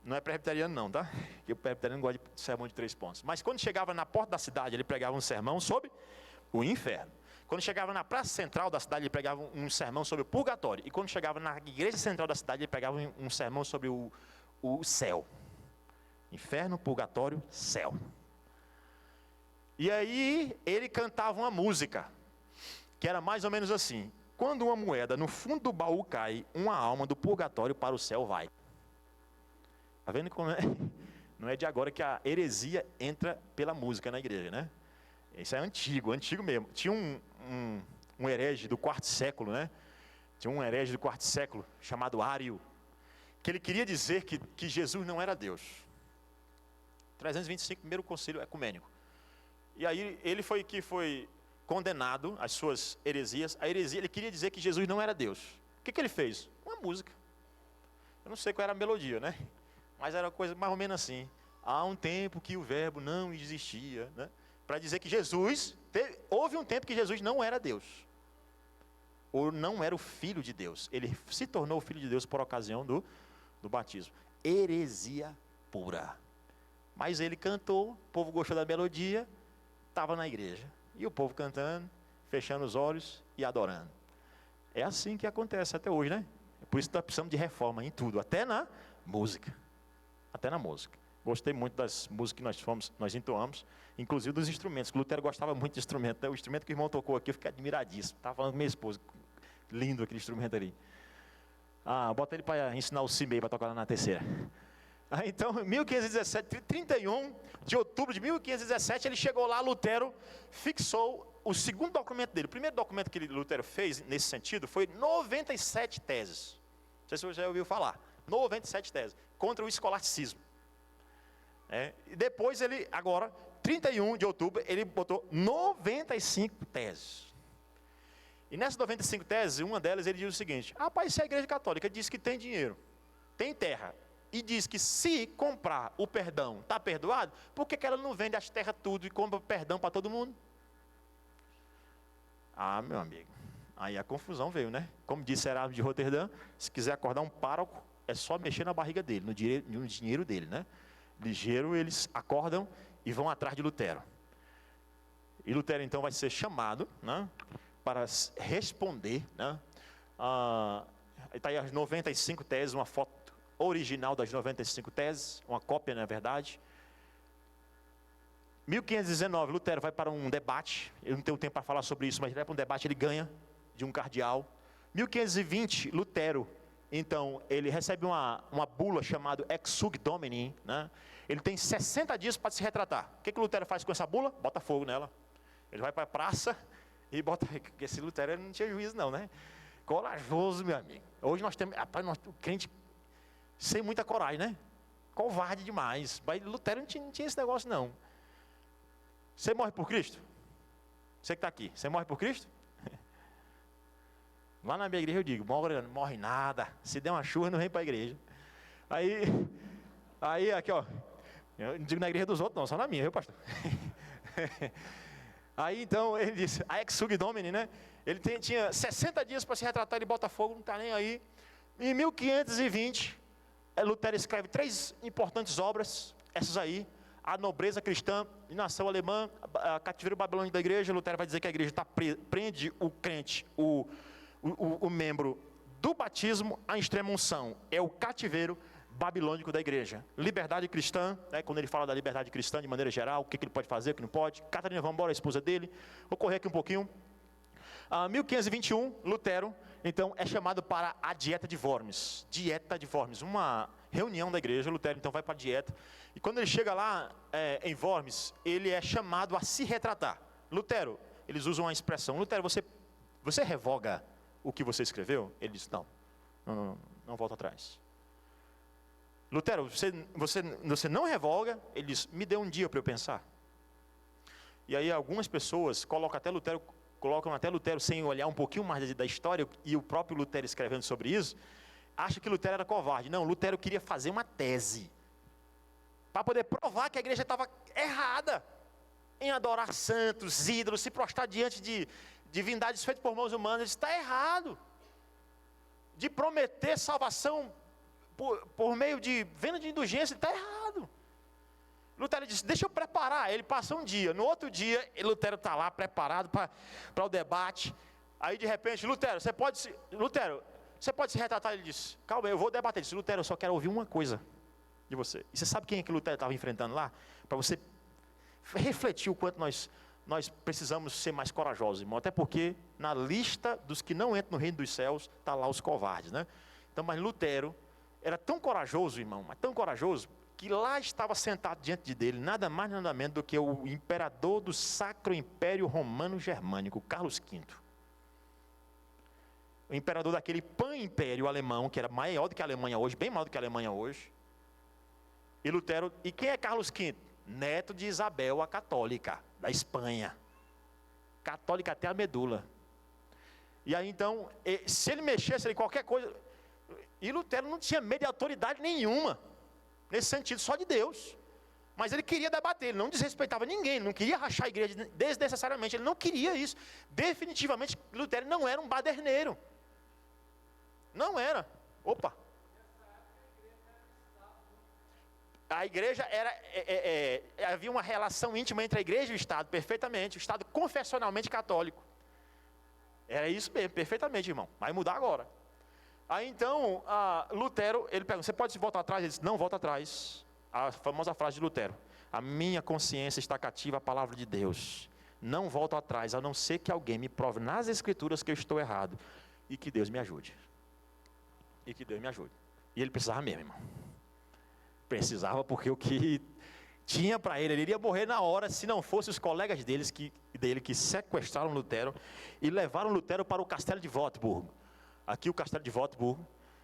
Speaker 2: Não é presbiteriano não, tá? Porque o presbiteriano gosta de sermão de 3 pontos. Mas quando chegava na porta da cidade, ele pregava um sermão sobre o inferno. Quando chegava na praça central da cidade, ele pregava um sermão sobre o purgatório. E quando chegava na igreja central da cidade, ele pregava um sermão sobre o céu. Inferno, purgatório, céu. E aí ele cantava uma música, que era mais ou menos assim: quando uma moeda no fundo do baú cai, uma alma do purgatório para o céu vai. Está vendo como é? Não é de agora que a heresia entra pela música na igreja, né? Isso é antigo mesmo. Tinha um herege do 4º século, né? Tinha um herege do 4º século, chamado Ário, que ele queria dizer que Jesus não era Deus. 325, primeiro concílio ecumênico. E aí ele foi condenado às suas heresias. A heresia, ele queria dizer que Jesus não era Deus. O que ele fez? Uma música. Eu não sei qual era a melodia, né? Mas era coisa mais ou menos assim: há um tempo que o verbo não existia, né? Para dizer que houve um tempo que Jesus não era Deus, ou não era o Filho de Deus. Ele se tornou o Filho de Deus por ocasião do batismo. Heresia pura. Mas ele cantou, o povo gostou da melodia, estava na igreja. E o povo cantando, fechando os olhos e adorando. É assim que acontece até hoje, né? É por isso que nós precisamos de reforma em tudo, até na música. Até na música. Gostei muito das músicas que nós entoamos, inclusive dos instrumentos, que Lutero gostava muito de instrumento, né? O instrumento que o irmão tocou aqui, eu fiquei admiradíssimo. Estava falando com minha esposa, lindo aquele instrumento ali. Bota ele para ensinar o si meio para tocar lá na terceira. Então, em 1517, 31 de outubro de 1517, ele chegou lá, Lutero fixou o segundo documento dele. O primeiro documento que Lutero fez nesse sentido foi 97 teses. Não sei se você já ouviu falar. 97 teses contra o escolasticismo. E depois agora, 31 de outubro, ele botou 95 teses. E nessas 95 teses, uma delas ele diz o seguinte: rapaz, se a igreja católica diz que tem dinheiro, tem terra, e diz que se comprar o perdão, está perdoado, por que ela não vende as terras tudo e compra perdão para todo mundo? Meu amigo, aí a confusão veio, né? Como disse Erasmo de Roterdã, se quiser acordar um pároco, é só mexer na barriga dele, no dinheiro dele, né? Ligeiro eles acordam e vão atrás de Lutero. E Lutero então vai ser chamado, né, para responder, né? Está aí as 95 teses, uma foto original das 95 teses, uma cópia na verdade. 1519, Lutero vai para um debate. Eu não tenho tempo para falar sobre isso, mas ele vai para um debate, ele ganha de um cardeal. 1520, Lutero então, ele recebe uma bula chamada Ex Sug Domini, né? Ele tem 60 dias para se retratar. O que Lutero faz com essa bula? Bota fogo nela. Ele vai para a praça e bota... Porque esse Lutero ele não tinha juízo não, né? Corajoso, meu amigo. Hoje nós temos... Rapaz, o crente sem muita coragem, né? Covarde demais. Mas Lutero não tinha esse negócio não. Você morre por Cristo? Você que está aqui, você morre por Cristo? Lá na minha igreja eu digo, morre nada. Se der uma chuva, não vem para a igreja. Aí aqui ó, eu não digo na igreja dos outros não, só na minha, viu pastor? Aí então ele disse, a Ex Sug Domini, né? Ele tinha 60 dias para se retratar, ele bota fogo, não está nem aí. Em 1520, Lutero escreve 3 importantes obras, essas aí, a nobreza cristã, a nação alemã, a cativeiro babilônico da igreja. Lutero vai dizer que a igreja prende o crente, o membro do batismo à extrema unção. É o cativeiro babilônico da igreja. Liberdade cristã, né, quando ele fala da liberdade cristã de maneira geral, o que ele pode fazer, o que não pode. Catarina Van Bora, a esposa dele. Vou correr aqui um pouquinho. 1521, Lutero, então, é chamado para a dieta de Worms. Dieta de Worms, uma reunião da igreja. Lutero, então, vai para a dieta. E quando ele chega lá em Worms, ele é chamado a se retratar. Lutero, eles usam uma expressão. Lutero, você revoga o que você escreveu? Ele diz, não volta atrás. Lutero, você não revoga? Ele diz, me dê um dia para eu pensar. E aí algumas pessoas colocam até Lutero sem olhar um pouquinho mais da história, e o próprio Lutero escrevendo sobre isso, acha que Lutero era covarde. Não, Lutero queria fazer uma tese, para poder provar que a igreja estava errada, em adorar santos, ídolos, se prostrar diante de divindades feitas por mãos humanas. Ele está errado. De prometer salvação por meio de venda de indulgência, está errado. Lutero disse, deixa eu preparar. Ele passa um dia, no outro dia, Lutero está lá preparado para o debate. Aí de repente, Lutero, você pode se retratar? Ele disse, calma, eu vou debater. Ele disse, Lutero, eu só quero ouvir uma coisa de você. E você sabe quem é que Lutero estava enfrentando lá? Para você refletir o quanto nós precisamos ser mais corajosos, irmão. Até porque na lista dos que não entram no reino dos céus, está lá os covardes, né? Então, mas Lutero era tão corajoso, irmão, mas tão corajoso, que lá estava sentado diante dele, nada mais nada menos do que o imperador do Sacro Império Romano Germânico, Carlos V. O imperador daquele pan-império alemão, que era maior do que a Alemanha hoje, bem maior do que a Alemanha hoje. E Lutero, e quem é Carlos V? Neto de Isabel a Católica, da Espanha. Católica até a medula. E aí então, se ele mexesse em qualquer coisa... E Lutero não tinha medo de autoridade nenhuma, nesse sentido, só de Deus. Mas ele queria debater, ele não desrespeitava ninguém, ele não queria rachar a igreja desnecessariamente, ele não queria isso. Definitivamente, Lutero não era um baderneiro. Não era. Opa! A igreja havia uma relação íntima entre a igreja e o Estado, perfeitamente. O Estado confessionalmente católico. Era isso mesmo, perfeitamente, irmão. Vai mudar agora. Aí então, Lutero, ele pergunta, você pode voltar atrás? Ele disse, não, volta atrás. A famosa frase de Lutero, a minha consciência está cativa à palavra de Deus. Não volto atrás, a não ser que alguém me prove nas Escrituras que eu estou errado. E que Deus me ajude. E que Deus me ajude. E ele precisava mesmo, irmão. Precisava, porque o que tinha para ele iria morrer na hora, se não fossem os colegas dele que sequestraram Lutero e levaram Lutero para o castelo de Wartburg. Aqui o castelo de Wartburg,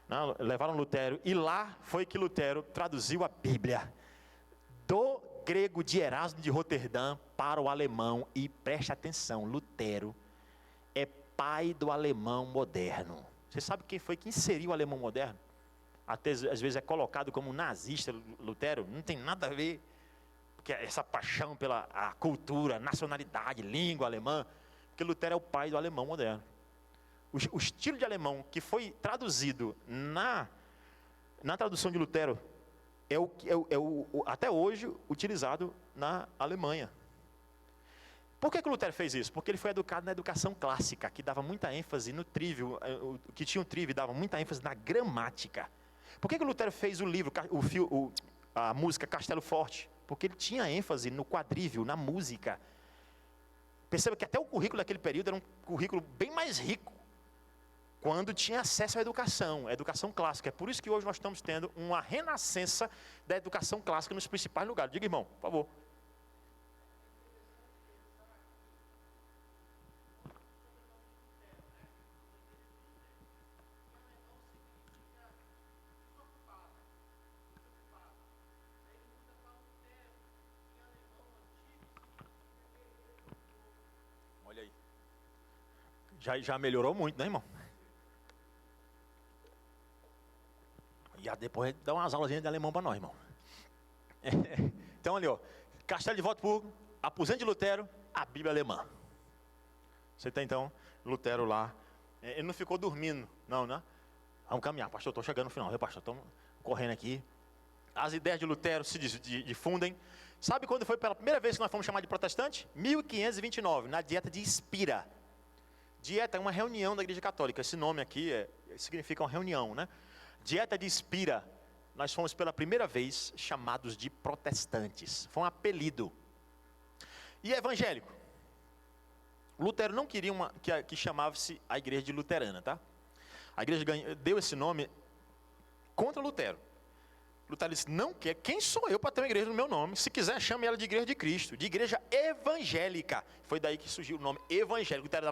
Speaker 2: né, levaram Lutero, e lá foi que Lutero traduziu a Bíblia do grego de Erasmo de Roterdã para o alemão. E preste atenção, Lutero é pai do alemão moderno. Você sabe quem foi que inseriu o alemão moderno? Até às vezes é colocado como nazista, Lutero, não tem nada a ver, porque essa paixão pela a cultura, nacionalidade, língua alemã, porque Lutero é o pai do alemão moderno. O estilo de alemão que foi traduzido na tradução de Lutero até hoje utilizado na Alemanha. Por que Lutero fez isso? Porque ele foi educado na educação clássica, que dava muita ênfase no trívio, que tinha um trívio e dava muita ênfase na gramática. Por que Lutero fez o livro, a música Castelo Forte? Porque ele tinha ênfase no quadrívio, na música. Perceba que até o currículo daquele período era um currículo bem mais rico. quando tinha acesso à educação, a educação clássica. É por isso que hoje nós estamos tendo uma renascença da educação clássica nos principais lugares. Diga, irmão, por favor. Olha aí. Já melhorou muito, né, irmão? E depois dá umas aulas de alemão para nós, irmão. Então, ali, ó. Castelo de Wartburg, aposento de Lutero, a Bíblia alemã. Você tem, então, Lutero lá. Ele não ficou dormindo, não, né? Vamos caminhar, pastor, estou chegando no final, viu, pastor? Estamos correndo aqui. As ideias de Lutero se difundem. Sabe quando foi pela primeira vez que nós fomos chamados de protestante? 1529, na dieta de Spira. Dieta é uma reunião da Igreja Católica. Esse nome aqui significa uma reunião, né? Dieta de Spira. Nós fomos pela primeira vez chamados de protestantes. Foi um apelido. E evangélico? Lutero não queria que chamasse a igreja de luterana, tá? A igreja deu esse nome contra Lutero. Lutero disse, não quer, quem sou eu para ter uma igreja no meu nome? Se quiser, chame ela de igreja de Cristo, de igreja evangélica. Foi daí que surgiu o nome evangélico. Lutero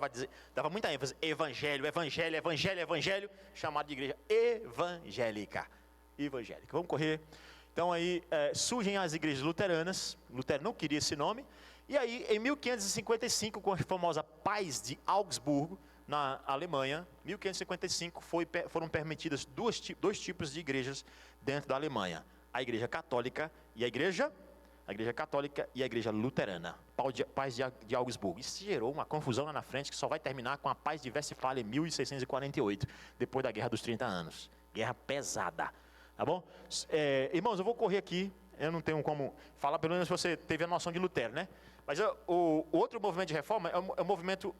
Speaker 2: dava muita ênfase, evangelho, evangelho, evangelho, evangelho, chamado de igreja evangélica. Evangélica. Vamos correr. Então aí surgem as igrejas luteranas. Lutero não queria esse nome. E aí, em 1555, com a famosa Paz de Augsburgo, na Alemanha, 1555, foram permitidas dois tipos de igrejas dentro da Alemanha. A igreja católica e a igreja católica e a igreja luterana. Paz de Augsburgo. Isso gerou uma confusão lá na frente que só vai terminar com a Paz de Westfália em 1648, depois da Guerra dos 30 anos. Guerra pesada. Tá bom? Irmãos, eu vou correr aqui. Eu não tenho como falar, pelo menos você teve a noção de Lutero, né? Mas o outro movimento de reforma é um movimento...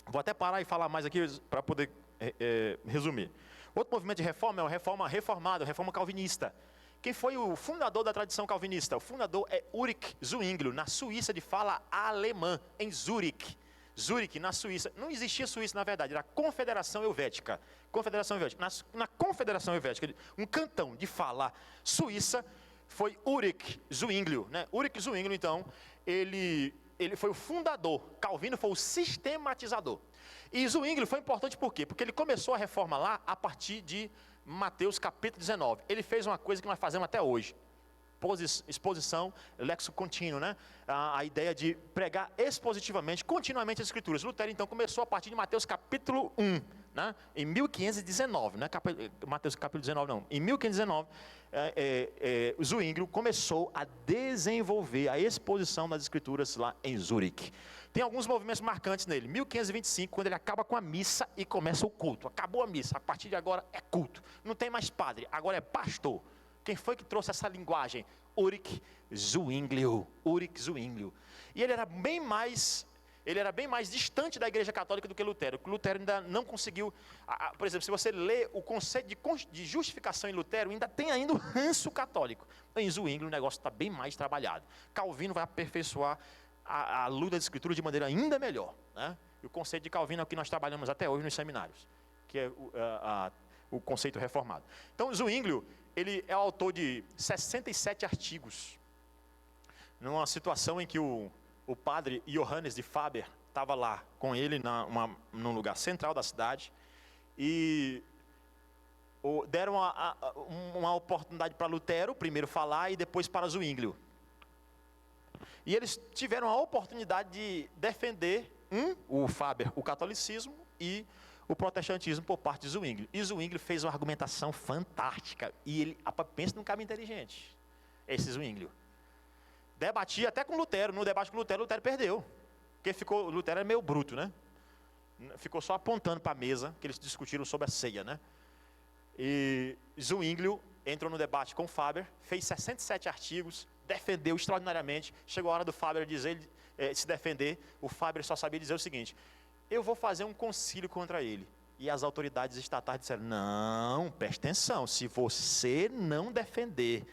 Speaker 2: Vou até parar e falar mais aqui para poder resumir. Outro movimento de reforma é a reforma reformada, a reforma calvinista. Quem foi o fundador da tradição calvinista? O fundador é Ulrich Zwinglio, na Suíça de fala alemã, em Zurique. Zurique, na Suíça. Não existia Suíça, na verdade, era a Confederação Helvética. Confederação Helvética. Na Confederação Helvética, um cantão de fala suíça, foi Ulrich Zwinglio, né? Ulrich Zwinglio, então, ele foi o fundador. Calvino foi o sistematizador. E Zwinglio foi importante por quê? Porque ele começou a reforma lá a partir de Mateus capítulo 19. Ele fez uma coisa que nós fazemos até hoje. Exposição, lexo contínuo, né? A ideia de pregar expositivamente, continuamente as escrituras. Lutero, então, começou a partir de Mateus capítulo 1, né? Em 1519, né? Mateus capítulo 19 não. Em 1519, Zwinglio começou a desenvolver a exposição das escrituras lá em Zurique. Tem alguns movimentos marcantes nele. 1525, quando ele acaba com a missa e começa o culto. Acabou a missa, a partir de agora é culto. Não tem mais padre, agora é pastor. Quem foi que trouxe essa linguagem? Ulrich Zwinglio. Ulrich Zwinglio. E ele era bem mais distante da igreja católica do que Lutero. Lutero ainda não conseguiu... Por exemplo, se você lê o conceito de justificação em Lutero, ainda tem ainda o ranço católico. Em Zwinglio o negócio está bem mais trabalhado. Calvino vai aperfeiçoar a luz das escrituras de maneira ainda melhor, né? E o conceito de Calvino é o que nós trabalhamos até hoje nos seminários, que é o conceito reformado. Então, Zwinglio, ele é autor de 67 artigos, numa situação em que o padre Johannes de Faber estava lá com ele num lugar central da cidade, e deram uma oportunidade para Lutero, primeiro falar, e depois para Zwinglio. E eles tiveram a oportunidade de defender, o Faber, o catolicismo, e o protestantismo por parte de Zwinglio. E Zwinglio fez uma argumentação fantástica. E ele, pensa num cara inteligente, esse Zwinglio. Debatia até com Lutero. No debate com Lutero perdeu. Porque Lutero era meio bruto, né? Ficou só apontando para a mesa, que eles discutiram sobre a ceia, né? E Zwinglio entrou no debate com Faber, fez 67 artigos, defendeu extraordinariamente. Chegou a hora do Faber se defender. O Faber só sabia dizer o seguinte: eu vou fazer um concílio contra ele. E as autoridades estatais disseram: não, preste atenção, se você não defender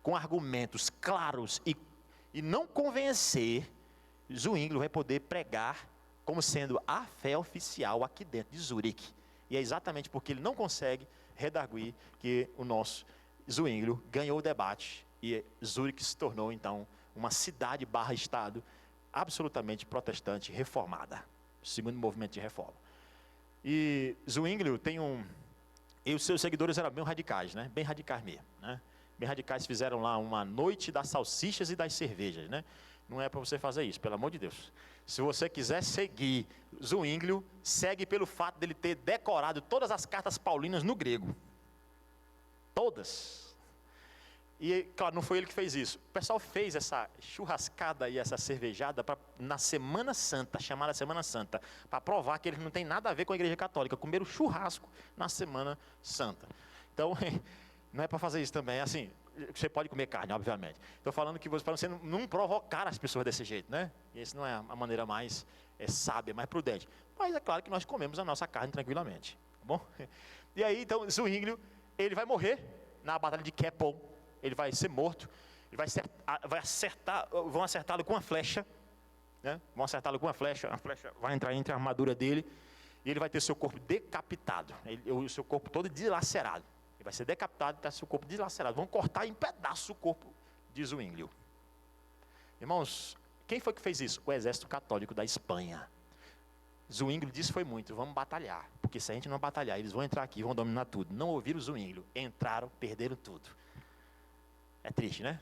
Speaker 2: com argumentos claros e não convencer, Zwinglio vai poder pregar como sendo a fé oficial aqui dentro de Zurique. E é exatamente porque ele não consegue redarguir que o nosso Zwinglio ganhou o debate e Zurique se tornou, então, uma cidade/estado absolutamente protestante, reformada. Segundo movimento de reforma. E Zwinglio tem e os seus seguidores eram bem radicais, né? Bem radicais mesmo, né? Bem radicais, fizeram lá uma noite das salsichas e das cervejas, né? Não é para você fazer isso, pelo amor de Deus. Se você quiser seguir Zwinglio, segue pelo fato dele ter decorado todas as cartas paulinas no grego. Todas. E, claro, não foi ele que fez isso. O pessoal fez essa churrascada e essa cervejada na Semana Santa, chamada Semana Santa, para provar que eles não têm nada a ver com a Igreja Católica. Comeram churrasco na Semana Santa. Então, não é para fazer isso também. Assim, você pode comer carne, obviamente. Estou falando que para você não provocar as pessoas desse jeito, né? E essa não é a maneira mais sábia, mais prudente. Mas é claro que nós comemos a nossa carne tranquilamente. Tá bom? E aí, então, Zwinglio, ele vai morrer na Batalha de Kepon. Ele vai ser morto, ele vão acertá-lo com uma flecha, né? Vão acertá-lo com uma flecha, a flecha vai entrar entre a armadura dele, e ele vai ter seu corpo decapitado, o seu corpo todo dilacerado. Ele vai ser decapitado e ter seu corpo dilacerado. Vão cortar em pedaços o corpo de Zwinglio. Irmãos, quem foi que fez isso? O exército católico da Espanha. Zwinglio disse foi muito, vamos batalhar, porque se a gente não batalhar, eles vão entrar aqui, vão dominar tudo. Não ouviram Zwinglio, entraram, perderam tudo. É triste, né?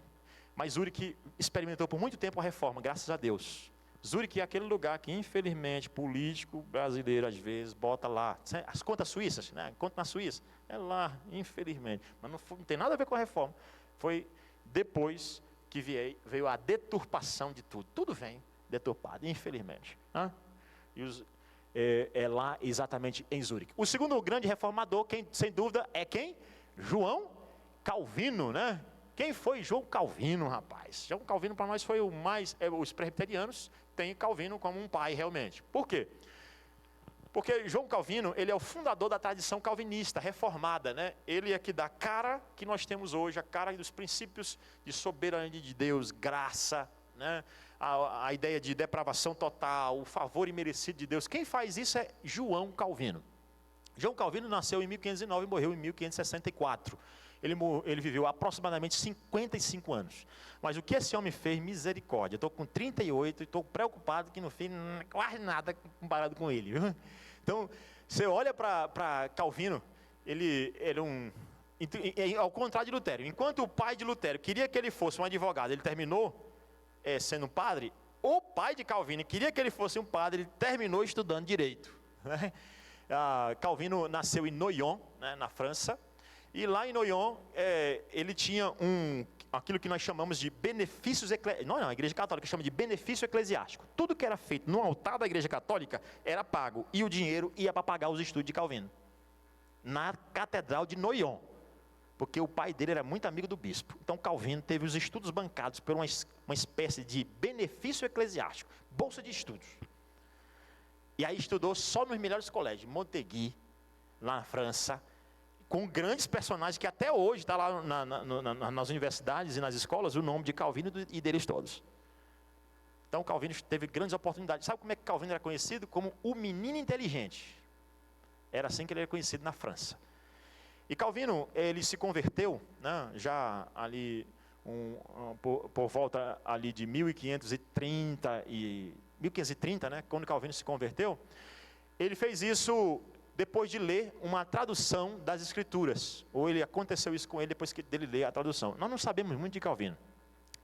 Speaker 2: Mas Zurique experimentou por muito tempo a reforma, graças a Deus. Zurique é aquele lugar que, infelizmente, político brasileiro, às vezes, bota lá. As contas suíças, né? Conta na Suíça. É lá, infelizmente. Mas não tem nada a ver com a reforma. Foi depois que veio a deturpação de tudo. Tudo vem deturpado, infelizmente. É lá exatamente em Zurique. O segundo grande reformador, sem dúvida, é quem? João Calvino, né? Quem foi João Calvino, rapaz? João Calvino para nós foi o mais... os presbiterianos têm Calvino como um pai, realmente. Por quê? Porque João Calvino, ele é o fundador da tradição calvinista, reformada, né? Ele é que dá a cara que nós temos hoje, a cara dos princípios de soberania de Deus, graça, né? A ideia de depravação total, o favor imerecido de Deus. Quem faz isso é João Calvino. João Calvino nasceu em 1509 e morreu em 1564. Ele viveu aproximadamente 55 anos. Mas o que esse homem fez, misericórdia. Eu estou com 38 e estou preocupado que no fim, quase nada comparado com ele. Viu? Então, você olha para Calvino, ele era ao contrário de Lutero. Enquanto o pai de Lutero queria que ele fosse um advogado, ele terminou sendo um padre. O pai de Calvino queria que ele fosse um padre, ele terminou estudando direito. Né? Calvino nasceu em Noyon, né, na França. E lá em Noyon, ele tinha aquilo que nós chamamos de benefícios eclesiásticos. Não, a Igreja Católica chama de benefício eclesiástico. Tudo que era feito no altar da Igreja Católica era pago. E o dinheiro ia para pagar os estudos de Calvino. Na Catedral de Noyon. Porque o pai dele era muito amigo do bispo. Então Calvino teve os estudos bancados por uma espécie de benefício eclesiástico. Bolsa de estudos. E aí estudou só nos melhores colégios. Montaigu, lá na França, com grandes personagens que até hoje está lá nas universidades e nas escolas, o nome de Calvino e deles todos. Então Calvino teve grandes oportunidades. Sabe como é que Calvino era conhecido? Como o menino inteligente. Era assim que ele era conhecido na França. E Calvino, ele se converteu, né, já ali por volta ali de 1530, né, quando Calvino se converteu. Ele fez isso depois de ler uma tradução das Escrituras, ou aconteceu isso com ele depois dele ler a tradução. Nós não sabemos muito de Calvino.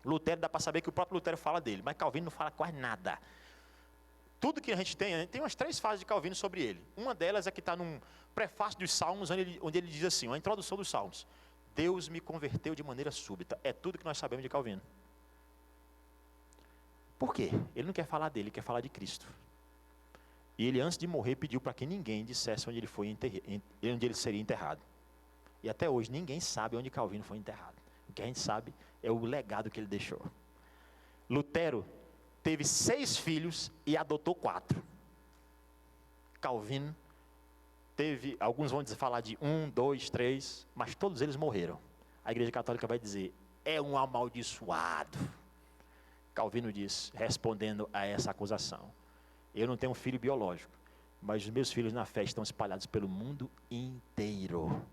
Speaker 2: Lutero, dá para saber que o próprio Lutero fala dele, mas Calvino não fala quase nada. Tudo que a gente tem umas 3 fases de Calvino sobre ele. Uma delas é que está num prefácio dos Salmos, onde ele diz assim, uma introdução dos Salmos: Deus me converteu de maneira súbita. É tudo que nós sabemos de Calvino. Por quê? Ele não quer falar dele, ele quer falar de Cristo. E ele, antes de morrer, pediu para que ninguém dissesse onde ele seria enterrado. E até hoje ninguém sabe onde Calvino foi enterrado. O que a gente sabe é o legado que ele deixou. Lutero teve 6 filhos e adotou 4. Calvino teve, alguns vão falar de 1, 2, 3, mas todos eles morreram. A Igreja Católica vai dizer, é um amaldiçoado. Calvino diz, respondendo a essa acusação: eu não tenho um filho biológico, mas os meus filhos na fé estão espalhados pelo mundo inteiro.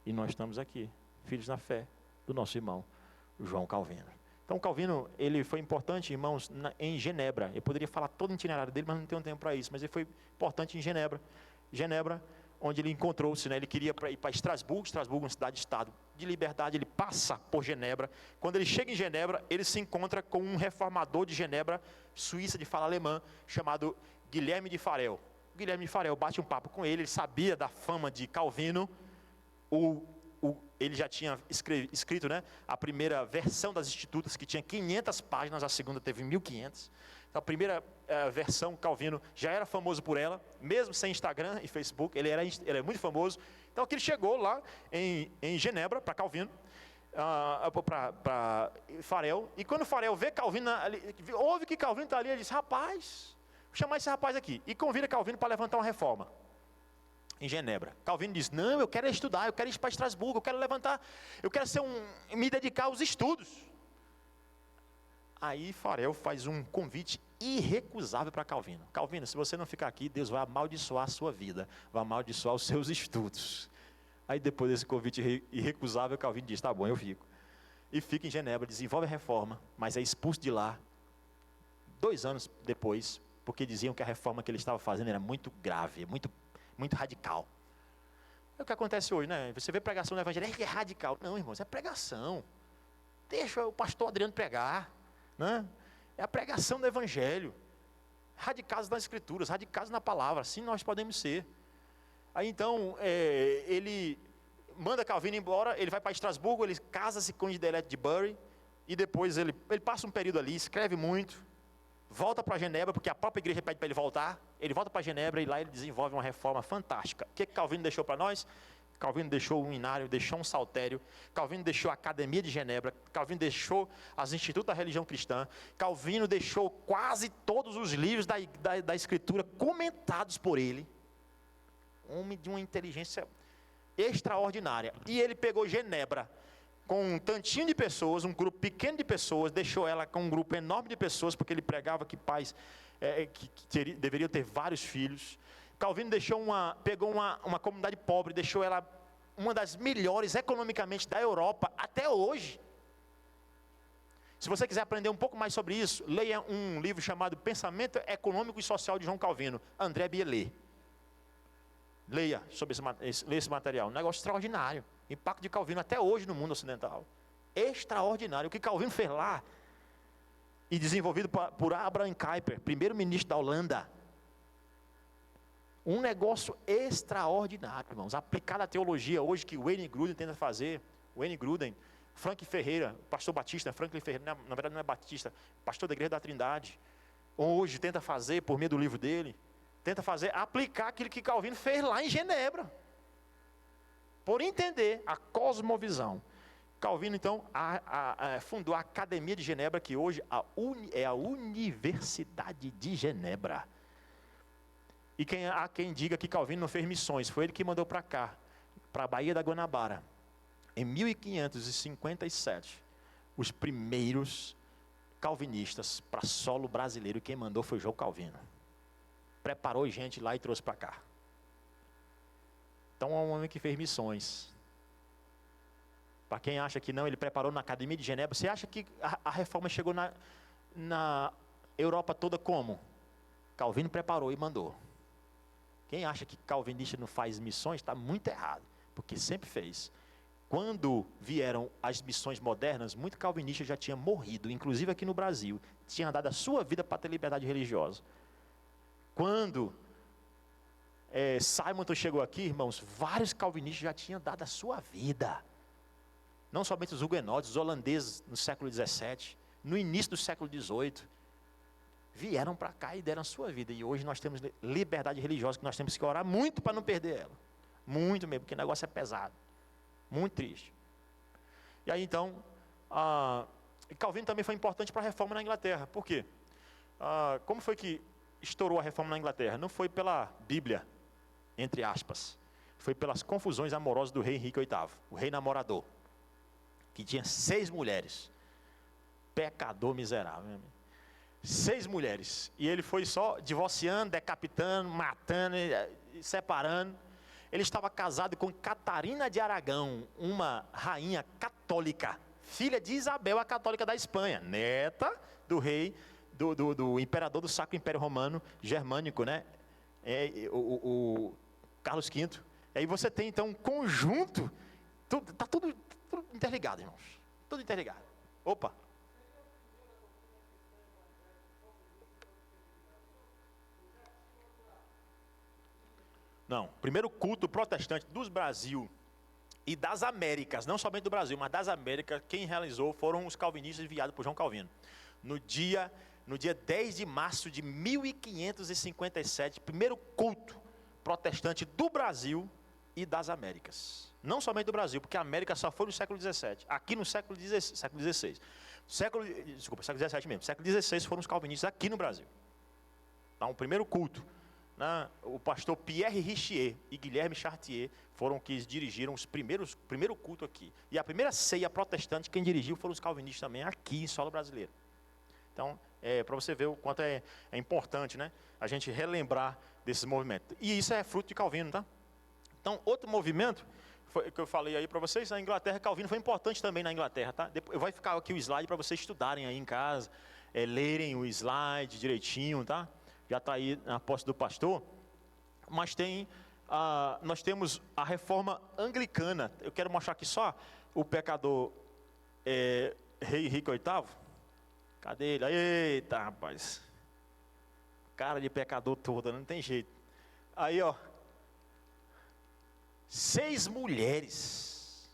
Speaker 2: E nós estamos aqui, filhos na fé do nosso irmão João Calvino. Então Calvino, ele foi importante, irmãos, em Genebra. Eu poderia falar todo o itinerário dele, mas não tenho tempo para isso. Mas ele foi importante em Genebra. Genebra, onde ele encontrou-se, né? Ele queria ir para Estrasburgo. Estrasburgo é uma cidade-estado de liberdade. Ele passa por Genebra. Quando ele chega em Genebra, ele se encontra com um reformador de Genebra, Suíça, de fala alemã, chamado Guilherme de Farel. Guilherme de Farel bate um papo com ele. Ele sabia da fama de Calvino. Ele já tinha escrito, né, a primeira versão das Institutas, que tinha 500 páginas, a segunda teve 1.500. Então, a primeira versão, Calvino já era famoso por ela, mesmo sem Instagram e Facebook, ele é muito famoso. Então, aqui ele chegou lá em Genebra, para Calvino, para Farel, e quando Farel vê Calvino, ouve que Calvino está ali, ele diz: rapaz, vou chamar esse rapaz aqui, e convida Calvino para levantar uma reforma em Genebra. Calvino diz: não, eu quero estudar, eu quero ir para Estrasburgo, eu quero levantar, eu quero me dedicar aos estudos. Aí Farel faz um convite irrecusável para Calvino. Calvino, se você não ficar aqui, Deus vai amaldiçoar a sua vida, vai amaldiçoar os seus estudos. Aí depois desse convite irrecusável, Calvino diz: tá bom, eu fico. E fica em Genebra, desenvolve a reforma, mas é expulso de lá 2 anos depois, porque diziam que a reforma que ele estava fazendo era muito grave, muito radical. É o que acontece hoje, né? Você vê pregação do evangelho, é radical. Não, irmãos, é pregação. Deixa o pastor Adriano pregar, né? É a pregação do evangelho. Radicais nas escrituras, radicais na palavra, assim nós podemos ser. Aí então, ele manda Calvino embora, ele vai para Estrasburgo, ele casa-se com Idelete de Bury, e depois ele passa um período ali, escreve muito, volta para Genebra, porque a própria igreja pede para ele voltar. Ele volta para Genebra e lá ele desenvolve uma reforma fantástica. O que Calvino deixou para nós? Calvino deixou um inário, deixou um saltério. Calvino deixou a Academia de Genebra. Calvino deixou as Institutos da Religião Cristã. Calvino deixou quase todos os livros da Escritura comentados por ele. Homem de uma inteligência extraordinária. E ele pegou Genebra com um tantinho de pessoas, um grupo pequeno de pessoas, deixou ela com um grupo enorme de pessoas, porque ele pregava que pais deveriam ter vários filhos. Calvino pegou uma comunidade pobre, deixou ela uma das melhores economicamente da Europa até hoje. Se você quiser aprender um pouco mais sobre isso, leia um livro chamado Pensamento Econômico e Social de João Calvino, André Bielê. Leia sobre esse material, um negócio extraordinário. Impacto de Calvino até hoje no mundo ocidental. Extraordinário. O que Calvino fez lá, e desenvolvido por Abraham Kuyper, primeiro-ministro da Holanda. Um negócio extraordinário, irmãos. Aplicado à teologia hoje que o Wayne Grudem tenta fazer. Wayne Grudem, Frank Ferreira, pastor batista, Franklin Ferreira, na verdade não é batista, pastor da Igreja da Trindade. Hoje tenta fazer, por meio do livro dele, aplicar aquilo que Calvino fez lá em Genebra. Por entender a cosmovisão. Calvino, então, fundou a Academia de Genebra, que hoje é a Universidade de Genebra. E há quem diga que Calvino não fez missões, foi ele que mandou para cá, para a Baía da Guanabara. Em 1557, os primeiros calvinistas para solo brasileiro, quem mandou foi João Calvino. Preparou gente lá e trouxe para cá. Então é um homem que fez missões. Para quem acha que não, ele preparou na Academia de Genebra. Você acha que a reforma chegou na Europa toda como? Calvino preparou e mandou. Quem acha que calvinista não faz missões, está muito errado, porque sempre fez. Quando vieram as missões modernas, muito calvinista já tinha morrido, inclusive aqui no Brasil, tinha dado a sua vida para ter liberdade religiosa. Quando Simonton chegou aqui, irmãos, vários calvinistas já tinham dado a sua vida. Não somente os huguenotes, os holandeses no século XVII, no início do século XVIII, vieram para cá e deram a sua vida. E hoje nós temos liberdade religiosa, que nós temos que orar muito para não perder ela. Muito mesmo, porque o negócio é pesado. Muito triste. E aí então, Calvino também foi importante para a reforma na Inglaterra. Por quê? Como foi que estourou a reforma na Inglaterra? Não foi pela Bíblia, entre aspas. Foi pelas confusões amorosas do rei Henrique VIII, o rei namorador, que tinha 6 mulheres. Pecador miserável. 6 mulheres. E ele foi só divorciando, decapitando, matando, separando. Ele estava casado com Catarina de Aragão, uma rainha católica, filha de Isabel, a católica da Espanha, neta do rei, do imperador do Sacro Império Romano Germânico, né? O Carlos V. E aí você tem então um conjunto, está tudo interligado, irmãos, tudo interligado. Opa! Não, primeiro culto protestante dos Brasil e das Américas, não somente do Brasil, mas das Américas, quem realizou foram os calvinistas enviados por João Calvino. No dia 10 de março de 1557, primeiro culto protestante do Brasil e das Américas. Não somente do Brasil, porque a América só foi no século XVII, aqui no século XVI. Século XVII mesmo, século XVI foram os calvinistas aqui no Brasil. Então, o primeiro culto. O pastor Pierre Richier e Guilherme Chartier foram que dirigiram primeiro culto aqui. E a primeira ceia protestante, quem dirigiu foram os calvinistas também, aqui em solo brasileiro. Então, para você ver o quanto é importante, né, a gente relembrar desses movimentos. E isso é fruto de Calvino, tá? Então, outro movimento, que eu falei aí para vocês, na Inglaterra, Calvino foi importante também na Inglaterra, tá? Vai ficar aqui o slide para vocês estudarem aí em casa, lerem o slide direitinho, tá? Já está aí na posse do pastor, mas nós temos a reforma anglicana. Eu quero mostrar aqui só o pecador rei Henrique VIII. Cadê ele? Eita, rapaz, cara de pecador toda, não tem jeito. Aí, ó, 6 mulheres.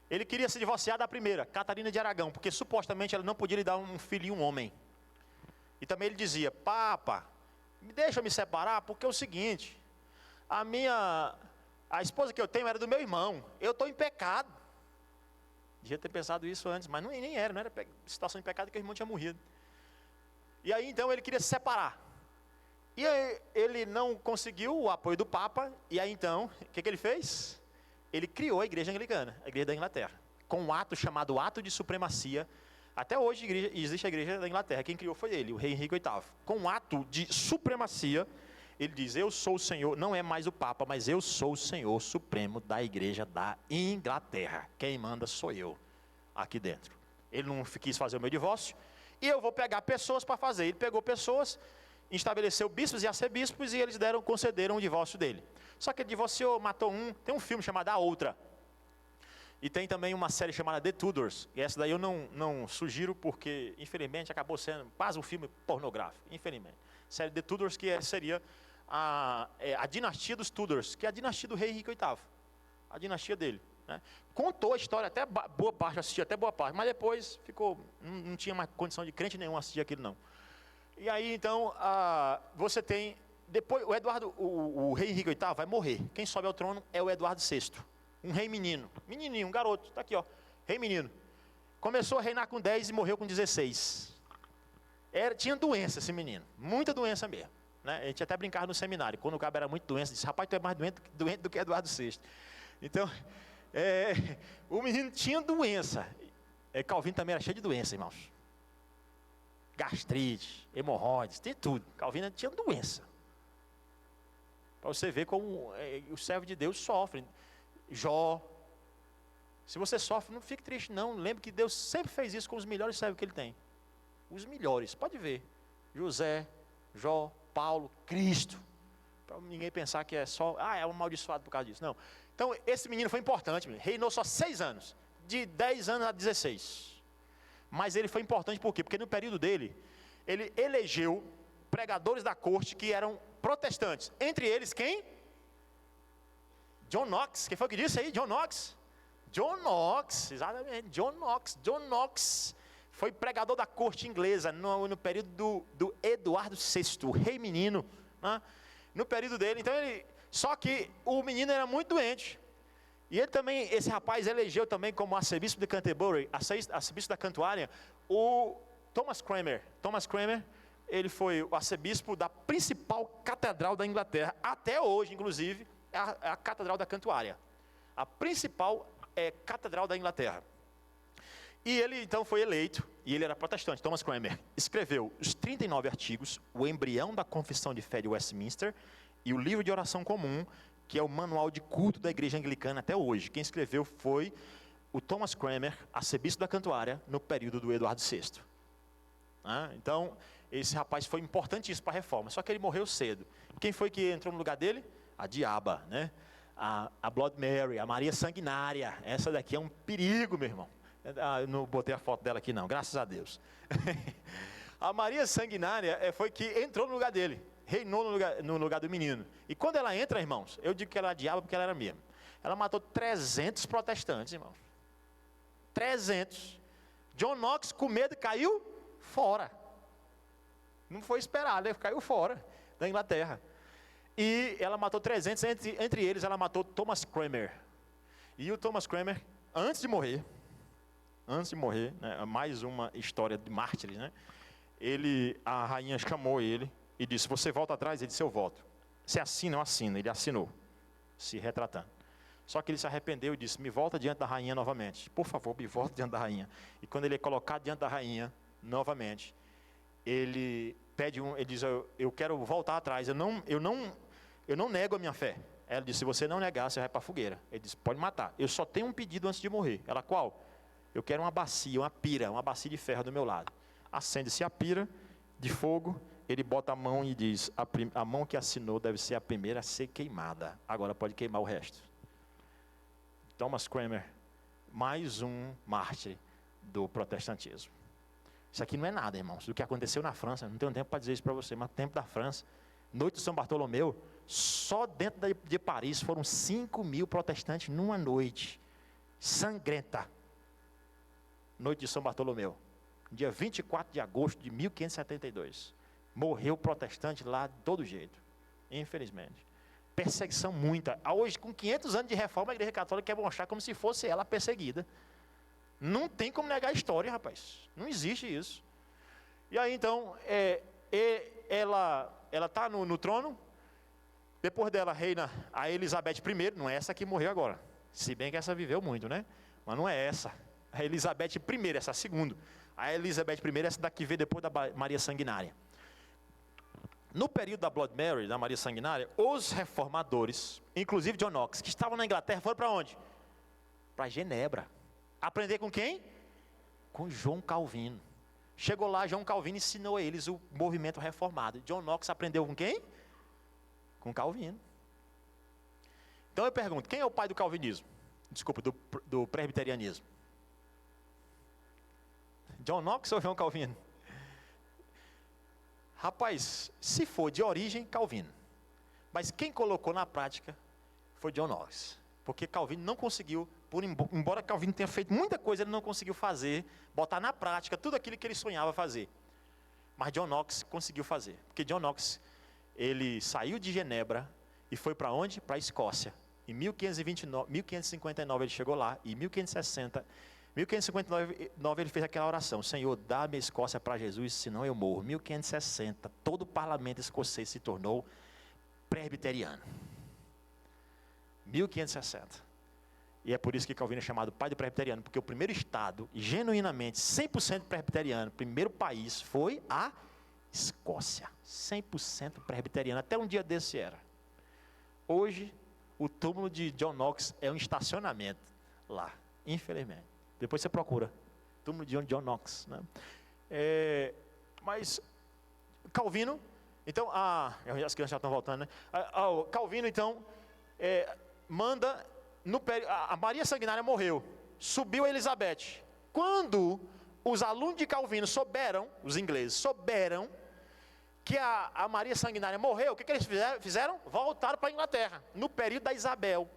Speaker 2: Ele queria se divorciar da primeira, Catarina de Aragão, porque supostamente ela não podia lhe dar um filho e um homem. E também ele dizia: Papa, deixa eu me separar, porque é o seguinte, a esposa que eu tenho era do meu irmão, eu estou em pecado. Devia ter pensado isso antes, mas nem era, não era situação de pecado, que o irmão tinha morrido. E aí então ele queria se separar. E aí, ele não conseguiu o apoio do Papa, e aí então, o que ele fez? Ele criou a igreja anglicana, a igreja da Inglaterra, com um ato chamado Ato de Supremacia. Até hoje existe a igreja da Inglaterra, quem criou foi ele, o rei Henrique VIII. Com um ato de supremacia, ele diz: eu sou o Senhor, não é mais o Papa, mas eu sou o Senhor Supremo da igreja da Inglaterra. Quem manda sou eu, aqui dentro. Ele não quis fazer o meu divórcio, e eu vou pegar pessoas para fazer. Ele pegou pessoas, estabeleceu bispos e arcebispos, e eles concederam o divórcio dele. Só que ele divorciou, matou um. Tem um filme chamado A Outra. E tem também uma série chamada The Tudors. E essa daí eu não sugiro, porque infelizmente acabou sendo quase um filme pornográfico. Infelizmente. Série The Tudors, que seria a dinastia dos Tudors, que é a dinastia do rei Henrique VIII. A dinastia dele, né? Contou a história, até boa parte, assisti até boa parte, mas depois não tinha mais condição de crente nenhum assistir aquilo não. E aí então, você tem, depois o rei Henrique VIII vai morrer. Quem sobe ao trono é o Eduardo VI. Um rei menino, um garoto, está aqui, ó, rei menino. Começou a reinar com 10 e morreu com 16. Tinha doença esse menino, muita doença mesmo, né? A gente até brincava no seminário, quando o cabo era muito doente, disse: rapaz, tu é mais doente do que Eduardo VI. Então, o menino tinha doença. Calvino também era cheio de doença, irmãos. Gastrite, hemorroides, tem tudo. Calvino tinha doença. Para você ver como o servo de Deus sofre. Jó, se você sofre, não fique triste não, lembre que Deus sempre fez isso com os melhores servos que Ele tem, os melhores, pode ver, José, Jó, Paulo, Cristo, para ninguém pensar que é só, é um amaldiçoado por causa disso, não. Então esse menino foi importante, reinou só 6 anos, de 10 anos a 16, mas ele foi importante por quê? Porque no período dele, ele elegeu pregadores da corte que eram protestantes, entre eles quem? John Knox. Quem foi que disse aí? John Knox. John Knox, exatamente, John Knox foi pregador da corte inglesa no período do Eduardo VI, o rei menino, né? No período dele. Então só que o menino era muito doente, e ele também, esse rapaz elegeu também como arcebispo de Canterbury, arcebispo da Cantuária, o Thomas Cranmer. Ele foi o arcebispo da principal catedral da Inglaterra, até hoje inclusive, é a Catedral da Cantuária, a principal catedral da Inglaterra. E ele então foi eleito, e ele era protestante. Thomas Cranmer escreveu os 39 artigos, o embrião da Confissão de Fé de Westminster e o livro de oração comum, que é o manual de culto da igreja anglicana até hoje. Quem escreveu foi o Thomas Cranmer, arcebispo da Cantuária, no período do Eduardo VI. Então, esse rapaz foi importantíssimo para a reforma, só que ele morreu cedo. Quem foi que entrou no lugar dele? A diaba, né? A Blood Mary, a Maria Sanguinária. Essa daqui é um perigo, meu irmão. Eu não botei a foto dela aqui não, graças a Deus. A Maria Sanguinária foi que entrou no lugar dele, reinou no lugar do menino. E quando ela entra, irmãos, eu digo que ela é a diaba porque ela era mesmo. Ela matou 300 protestantes, irmãos. 300. John Knox, com medo, caiu fora. Não foi esperado, ele caiu fora da Inglaterra. E ela matou 300, entre eles ela matou Thomas Cranmer. E o Thomas Cranmer, antes de morrer, né, mais uma história de mártires, né? A rainha chamou ele e disse, você volta atrás? Ele disse, eu volto. Você assina? Eu assino. Ele assinou, se retratando. Só que ele se arrependeu e disse, me volta diante da rainha novamente. Por favor, me volta diante da rainha. E quando ele é colocado diante da rainha, novamente, ele diz, eu quero voltar atrás, eu não nego a minha fé. Ela disse, se você não negar, você vai para a fogueira. Ele disse, pode matar. Eu só tenho um pedido antes de morrer. Ela, qual? Eu quero uma bacia, uma pira, uma bacia de ferro do meu lado. Acende-se a pira de fogo, ele bota a mão e diz, a mão que assinou deve ser a primeira a ser queimada. Agora pode queimar o resto. Thomas Cranmer, mais um mártir do protestantismo. Isso aqui não é nada, irmãos, do que aconteceu na França. Não tenho tempo para dizer isso para você, mas tempo da França, noite de São Bartolomeu, só dentro de Paris foram 5.000 protestantes numa noite sangrenta. Noite de São Bartolomeu, dia 24 de agosto de 1572. Morreu protestante lá de todo jeito, infelizmente. Perseguição muita. Hoje, com 500 anos de reforma, a Igreja Católica quer mostrar como se fosse ela perseguida. Não tem como negar a história, rapaz. Não existe isso. E aí, então, ela está no trono. Depois dela reina a Elizabeth I. Não é essa que morreu agora. Se bem que essa viveu muito, né? Mas não é essa. A Elizabeth I, essa é a segunda. A Elizabeth I, essa daqui veio depois da Maria Sanguinária. No período da Blood Mary, da Maria Sanguinária, os reformadores, inclusive John Knox, que estavam na Inglaterra, foram para onde? Para Genebra. Aprender com quem? Com João Calvino. Chegou lá, João Calvino ensinou a eles o movimento reformado. John Knox aprendeu com quem? Com Calvino. Então eu pergunto, quem é o pai do calvinismo? Desculpa, do presbiterianismo? John Knox ou João Calvino? Rapaz, se for de origem, Calvino. Mas quem colocou na prática foi John Knox. Porque Calvino não conseguiu, embora Calvino tenha feito muita coisa, ele não conseguiu fazer, botar na prática tudo aquilo que ele sonhava fazer. Mas John Knox conseguiu fazer. Porque John Knox, ele saiu de Genebra e foi para onde? Para a Escócia. Em 1559 ele chegou lá, e em 1559 ele fez aquela oração, Senhor, dá-me a Escócia para Jesus, senão eu morro. 1560, todo o parlamento escocês se tornou presbiteriano. 1560. E é por isso que Calvino é chamado pai do presbiteriano, porque o primeiro estado, genuinamente, 100% presbiteriano, primeiro país, foi a Escócia. 100% presbiteriano, até um dia desse era. Hoje, o túmulo de John Knox é um estacionamento lá, infelizmente. Depois você procura, túmulo de John Knox, né? Mas Calvino, então, as crianças já estão voltando, né? Calvino, então, manda, a Maria Sanguinária morreu, subiu a Elizabeth. Quando os alunos de Calvino souberam, os ingleses souberam, que a Maria Sanguinária morreu, o que eles fizeram? Voltaram para a Inglaterra, no período da Elizabeth.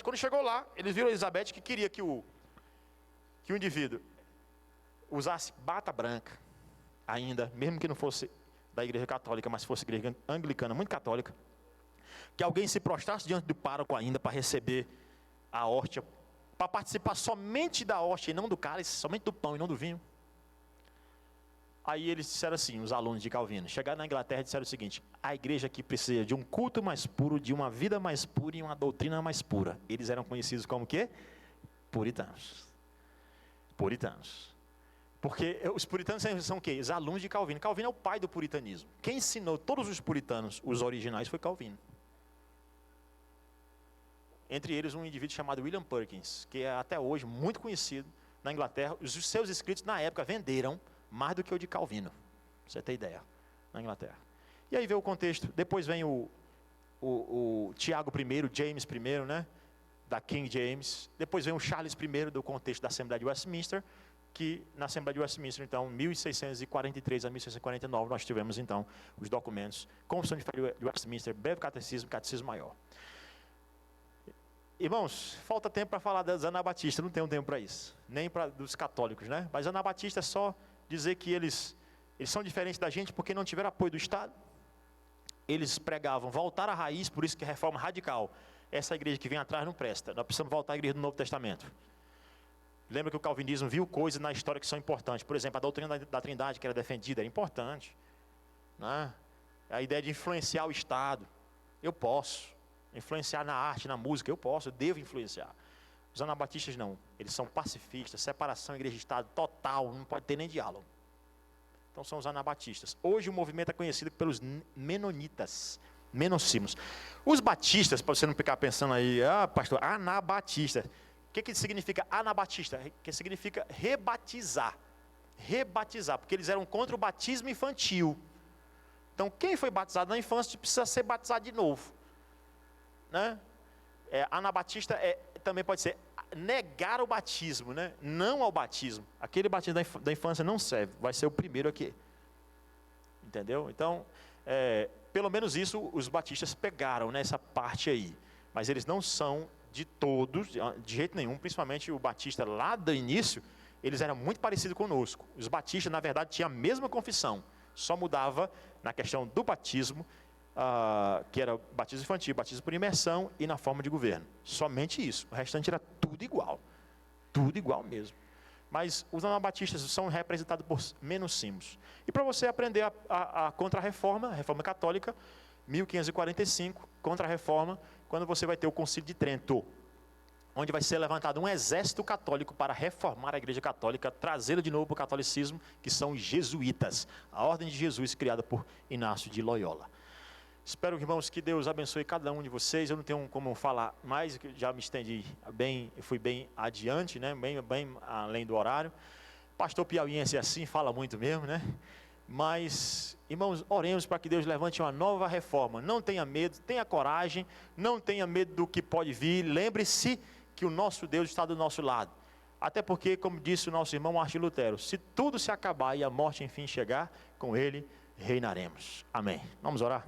Speaker 2: Quando chegou lá, eles viram a Elizabeth que queria que o indivíduo usasse bata branca, ainda, mesmo que não fosse da igreja católica, mas fosse igreja anglicana, muito católica, que alguém se prostrasse diante do pároco ainda para receber a hóstia, para participar somente da hóstia e não do cálice, somente do pão e não do vinho. Aí eles disseram assim, os alunos de Calvino, chegaram na Inglaterra e disseram o seguinte, a igreja aqui precisa de um culto mais puro, de uma vida mais pura e uma doutrina mais pura. Eles eram conhecidos como o quê? Puritanos. Puritanos. Porque os puritanos são o quê? Os alunos de Calvino. Calvino é o pai do puritanismo. Quem ensinou todos os puritanos, os originais, foi Calvino. Entre eles um indivíduo chamado William Perkins, que é até hoje muito conhecido na Inglaterra. Os seus escritos na época venderam mais do que o de Calvino, pra você ter ideia, na Inglaterra. E aí vem o contexto, depois vem o Tiago I, James I, né, da King James. Depois vem o Charles I, do contexto da Assembleia de Westminster, que na Assembleia de Westminster, então, 1643 a 1649, nós tivemos, então, os documentos, Confissão de Fé de Westminster, Breve Catecismo, Catecismo Maior. Irmãos, falta tempo para falar dos anabatistas, não tenho tempo para isso, nem para dos católicos, né? Mas anabatistas é só dizer que eles são diferentes da gente porque não tiveram apoio do Estado. Eles pregavam voltar à raiz, por isso que é reforma radical. Essa igreja que vem atrás não presta, nós precisamos voltar à igreja do Novo Testamento. Lembra que o calvinismo viu coisas na história que são importantes, por exemplo, a doutrina da Trindade que era defendida, era importante, né? A ideia de influenciar o Estado, eu posso. Influenciar na arte, na música, eu posso, eu devo influenciar. Os anabatistas não, eles são pacifistas, separação igreja e Estado total, não pode ter nem diálogo. Então são os anabatistas. Hoje o movimento é conhecido pelos menonitas, menossímos. Os batistas, para você não ficar pensando aí, pastor, anabatista. O que significa anabatista? Que significa rebatizar. Rebatizar, porque eles eram contra o batismo infantil. Então quem foi batizado na infância precisa ser batizado de novo. Né? Anabatista também pode ser negar o batismo, né? Não ao batismo. Aquele batismo da infância não serve, vai ser o primeiro aqui. Entendeu? Então, pelo menos isso os batistas pegaram nessa parte aí. Mas eles não são de todos, de jeito nenhum, principalmente o batista lá do início, eles eram muito parecidos conosco. Os batistas, na verdade, tinham a mesma confissão, só mudava na questão do batismo, que era batismo infantil, batismo por imersão e na forma de governo. Somente isso. O restante era tudo igual mesmo. Mas os anabatistas são representados por menossímos. E para você aprender a Contra-Reforma, a Reforma Católica, 1545, Contra-Reforma, quando você vai ter o Concílio de Trento, onde vai ser levantado um exército católico para reformar a Igreja Católica, trazê-la de novo para o catolicismo, que são os jesuítas, a Ordem de Jesus criada por Inácio de Loyola. Espero, irmãos, que Deus abençoe cada um de vocês. Eu não tenho como falar mais, já me estendi bem, fui bem adiante, né? bem além do horário. Pastor piauiense assim, fala muito mesmo, né? Mas, irmãos, oremos para que Deus levante uma nova reforma. Não tenha medo, tenha coragem, não tenha medo do que pode vir. Lembre-se que o nosso Deus está do nosso lado. Até porque, como disse o nosso irmão Martim Lutero, se tudo se acabar e a morte enfim chegar, com ele reinaremos. Amém. Vamos orar?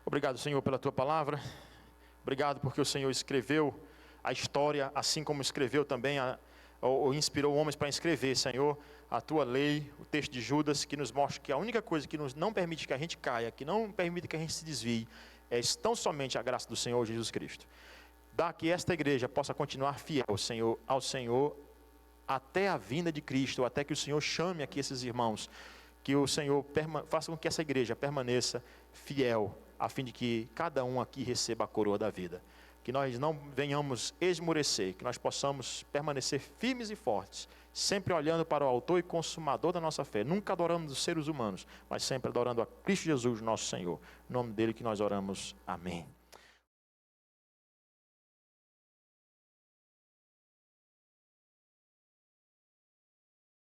Speaker 2: Obrigado, Senhor, pela Tua palavra. Obrigado porque o Senhor escreveu a história, assim como escreveu também, ou inspirou homens para escrever, Senhor, a Tua lei, o texto de Judas, que nos mostra que a única coisa que não permite que a gente caia, que não permite que a gente se desvie, é tão somente a graça do Senhor Jesus Cristo. Dá que esta igreja possa continuar fiel, Senhor, ao Senhor, até a vinda de Cristo, até que o Senhor chame aqui esses irmãos, que o Senhor faça com que essa igreja permaneça fiel, a fim de que cada um aqui receba a coroa da vida. Que nós não venhamos esmorecer, que nós possamos permanecer firmes e fortes, sempre olhando para o autor e consumador da nossa fé, nunca adorando os seres humanos, mas sempre adorando a Cristo Jesus, nosso Senhor. Em nome dele que nós oramos. Amém.